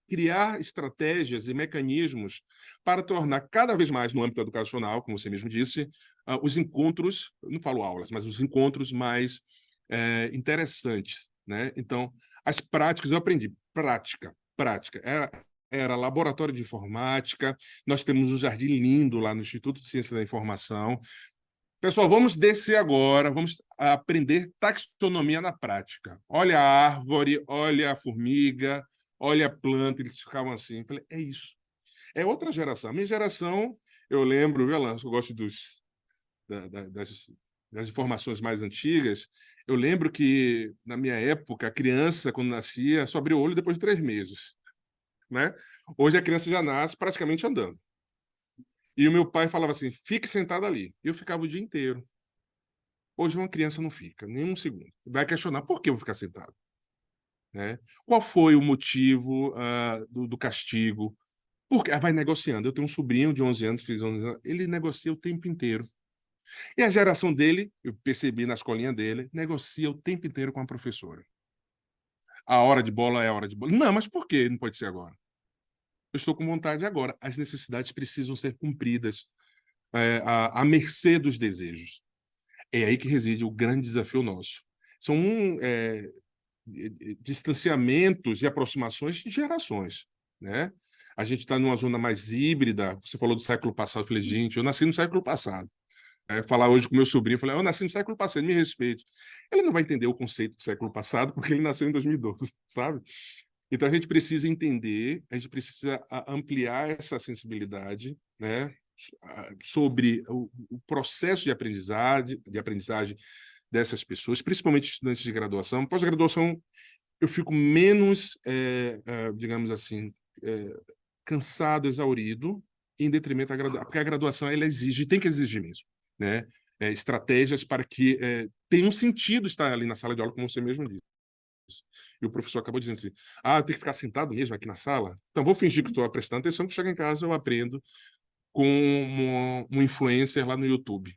B: criar estratégias e mecanismos para tornar cada vez mais, no âmbito educacional, como você mesmo disse, os encontros, não falo aulas, mas os encontros mais interessantes, né? Então, as práticas, eu aprendi prática. Era laboratório de informática, nós temos um jardim lindo lá no Instituto de Ciência da Informação. Pessoal, vamos descer agora, vamos aprender taxonomia na prática. Olha a árvore, olha a formiga, olha a planta, eles ficavam assim. Eu falei, é isso. É outra geração. A minha geração, Eu lembro, viu, Alan, eu gosto das informações mais antigas. Eu lembro que, na minha época, a criança, quando nascia, só abria o olho depois de 3 meses, né? Hoje a criança já nasce praticamente andando. E o meu pai falava assim, fique sentado ali. E eu ficava o dia inteiro. Hoje uma criança não fica, nem um segundo. Vai questionar por que eu vou ficar sentado, né? Qual foi o motivo do castigo? Porque vai negociando. Eu tenho um sobrinho de 11 anos, fiz 11 anos, ele negocia o tempo inteiro. E a geração dele, eu percebi na escolinha dele, negocia o tempo inteiro com a professora. A hora de bola é a hora de bola. Não, mas por que não pode ser agora? Eu estou com vontade agora. As necessidades precisam ser cumpridas à mercê dos desejos. É aí que reside o grande desafio nosso. São distanciamentos e aproximações de gerações, né? A gente está numa zona mais híbrida. Você falou do século passado. Eu falei, gente, eu nasci no século passado. Falar hoje com meu sobrinho, eu falei, eu nasci no século passado, me respeite. Ele não vai entender o conceito do século passado porque ele nasceu em 2012, sabe? Então a gente precisa entender, a gente precisa ampliar essa sensibilidade, né, sobre o processo de aprendizagem dessas pessoas, principalmente estudantes de graduação. Pós-graduação, eu fico menos, digamos assim, cansado, exaurido, em detrimento da graduação, porque a graduação ela exige, tem que exigir mesmo, né? Estratégias para que tenha um sentido estar ali na sala de aula, como você mesmo disse. E o professor acabou dizendo assim, eu tenho que ficar sentado mesmo aqui na sala? Então, vou fingir que estou prestando atenção, que chega em casa eu aprendo com um influencer lá no YouTube,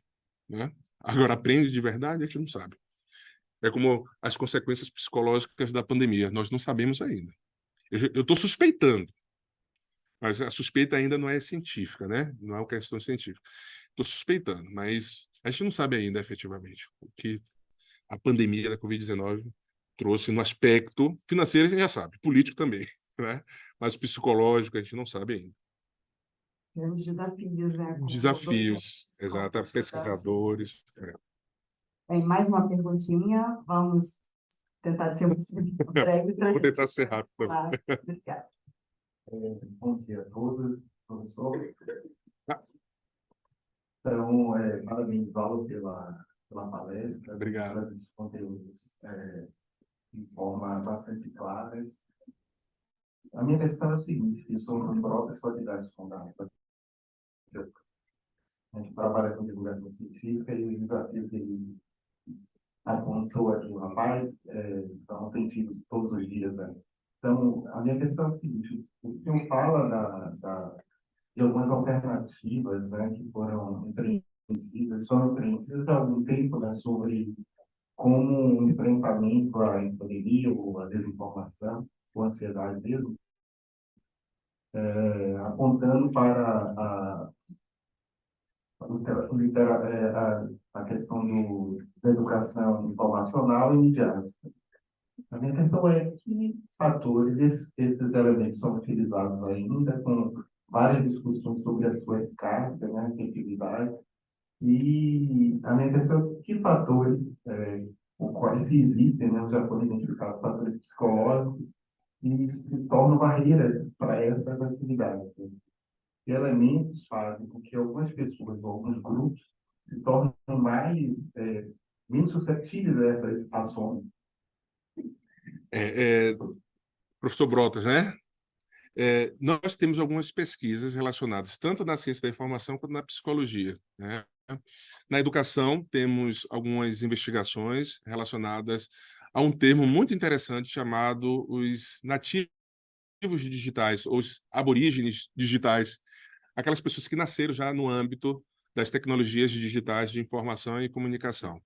B: né? Agora, aprende de verdade? A gente não sabe. É como as consequências psicológicas da pandemia. Nós não sabemos ainda. Eu estou suspeitando, mas a suspeita ainda não é científica, né? Não é uma questão científica. Estou suspeitando, mas a gente não sabe ainda efetivamente o que a pandemia da Covid-19 trouxe no aspecto financeiro, a gente já sabe, político também, né? Mas psicológico a gente não sabe ainda.
A: Grandes desafios, né?
B: Desafios, exato, pesquisadores.
A: Bem, mais uma perguntinha, vamos tentar ser um pouco breve.
B: Vou tentar ser rápido também.
A: Claro, obrigada.
C: Bom dia a todos, professor.
B: Ah.
C: Então, parabenizá-lo pela palestra,
B: Obrigado.
C: pelos conteúdos de forma bastante claras. A minha questão é o seguinte, eu sou um próprias qualidades fundamentais. A gente trabalha com divulgação científica e o desafio que ele apontou aqui, o rapaz, são sentidos todos os dias, né? Então, a minha questão é o seguinte, o senhor fala de algumas alternativas, né, que foram são empreendidas há algum tempo, né, sobre como um enfrentamento à infodemia ou à desinformação, ou ansiedade mesmo, apontando para a questão da educação informacional e midiática. A minha questão é que fatores esses elementos são utilizados ainda, com várias discussões sobre a sua eficácia, né, efetividade, e a minha questão é que fatores, quais se existem, né, já foram identificados fatores psicológicos e se tornam barreiras para essas atividades. Né? Que elementos fazem com que algumas pessoas ou alguns grupos se tornem menos suscetíveis a essas ações.
B: Professor Brotas, né? Nós temos algumas pesquisas relacionadas tanto na ciência da informação quanto na psicologia, né? Na educação, temos algumas investigações relacionadas a um termo muito interessante chamado os nativos digitais, ou os aborígenes digitais, aquelas pessoas que nasceram já no âmbito das tecnologias digitais de informação e comunicação.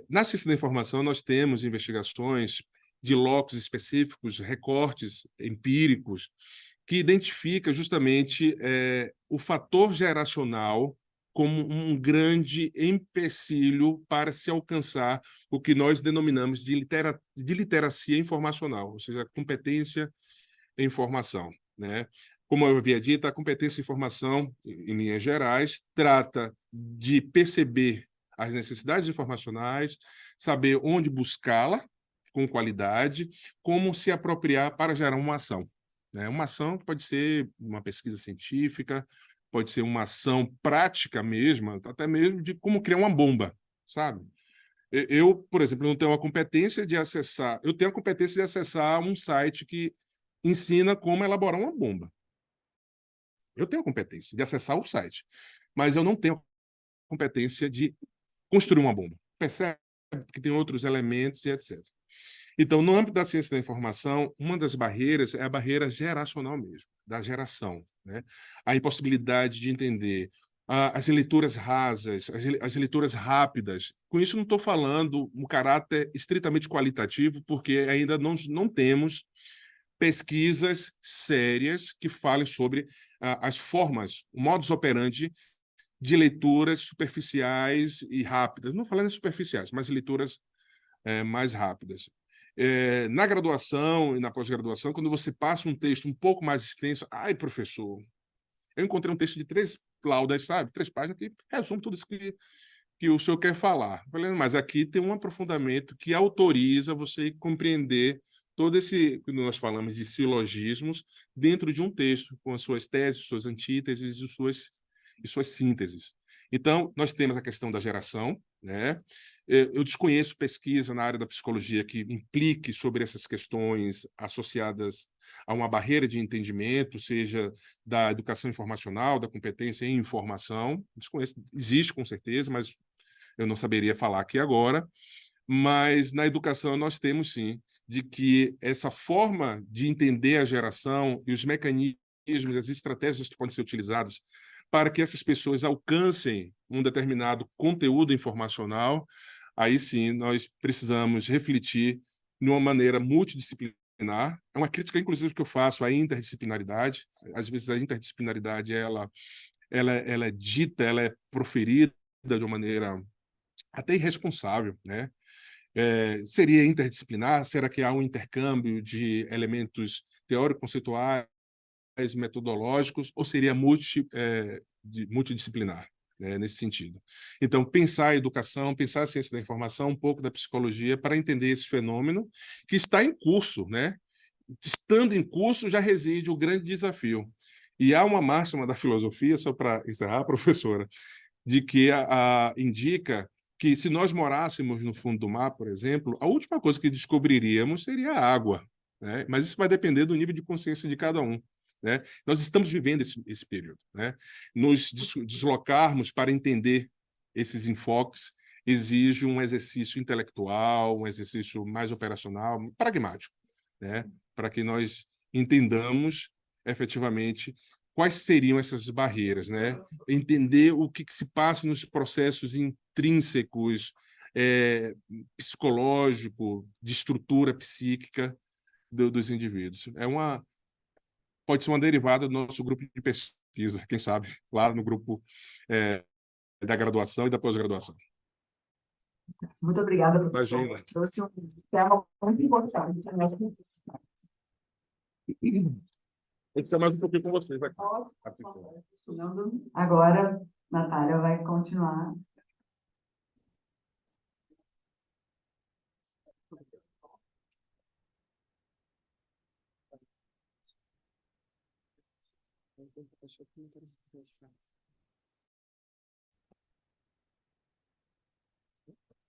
B: Na ciência da informação, nós temos investigações de locos específicos, recortes empíricos, que identifica justamente o fator geracional como um grande empecilho para se alcançar o que nós denominamos de literacia informacional, ou seja, competência em informação, né? Como eu havia dito, a competência em informação, em linhas gerais, trata de perceber as necessidades informacionais, saber onde buscá-la com qualidade, como se apropriar para gerar uma ação, né? Uma ação que pode ser uma pesquisa científica, pode ser uma ação prática mesmo, até mesmo de como criar uma bomba, sabe? Eu, por exemplo, não tenho a competência de acessar, eu tenho a competência de acessar um site que ensina como elaborar uma bomba. Eu tenho a competência de acessar o site, mas eu não tenho a competência de construir uma bomba. Percebe que tem outros elementos e etc. Então, no âmbito da ciência da informação, uma das barreiras é a barreira geracional mesmo, da geração, né? A impossibilidade de entender as leituras rasas, as leituras rápidas. Com isso, não estou falando um caráter estritamente qualitativo, porque ainda não temos pesquisas sérias que falem sobre as formas, o modus operandi de leituras superficiais e rápidas. Não falando em superficiais, mas leituras mais rápidas. Na graduação e na pós-graduação, quando você passa um texto um pouco mais extenso, ai, professor, eu encontrei um texto de 3 laudas, sabe? 3 páginas que resume tudo isso que o senhor quer falar. Mas aqui tem um aprofundamento que autoriza você compreender todo esse, que nós falamos de silogismos, dentro de um texto, com as suas teses, suas antíteses e suas sínteses. Então, nós temos a questão da geração, né? Eu desconheço pesquisa na área da psicologia que implique sobre essas questões associadas a uma barreira de entendimento, seja da educação informacional, da competência em informação. Desconheço, existe com certeza, mas eu não saberia falar aqui agora. Mas na educação nós temos sim, de que essa forma de entender a geração e os mecanismos, as estratégias que podem ser utilizadas para que essas pessoas alcancem um determinado conteúdo informacional, aí sim nós precisamos refletir de uma maneira multidisciplinar. É uma crítica, inclusive, que eu faço à interdisciplinaridade. Às vezes a interdisciplinaridade ela é dita, ela é proferida de uma maneira até irresponsável, né? Seria interdisciplinar? Será que há um intercâmbio de elementos teórico-conceituais, metodológicos, ou seria multidisciplinar, né, nesse sentido? Então, pensar a educação, pensar a ciência da informação, um pouco da psicologia, para entender esse fenômeno que está em curso, né? Estando em curso, já reside o grande desafio. E há uma máxima da filosofia, só para encerrar, professora, de que indica que se nós morássemos no fundo do mar, por exemplo, a última coisa que descobriríamos seria a água, né? Mas isso vai depender do nível de consciência de cada um, né? Nós estamos vivendo esse período, né? Nos deslocarmos para entender esses enfoques exige um exercício intelectual, um exercício mais operacional, pragmático, né? Para que nós entendamos efetivamente quais seriam essas barreiras, né? Entender o que se passa nos processos intrínsecos, psicológico, de estrutura psíquica dos indivíduos. Pode ser uma derivada do nosso grupo de pesquisa, quem sabe, lá no grupo da graduação e da pós-graduação.
C: Muito obrigada, professor.
B: Imagina.
C: Trouxe um tema muito importante.
B: Vou ficar mais um pouquinho com vocês aqui.
A: Agora, Natália vai continuar.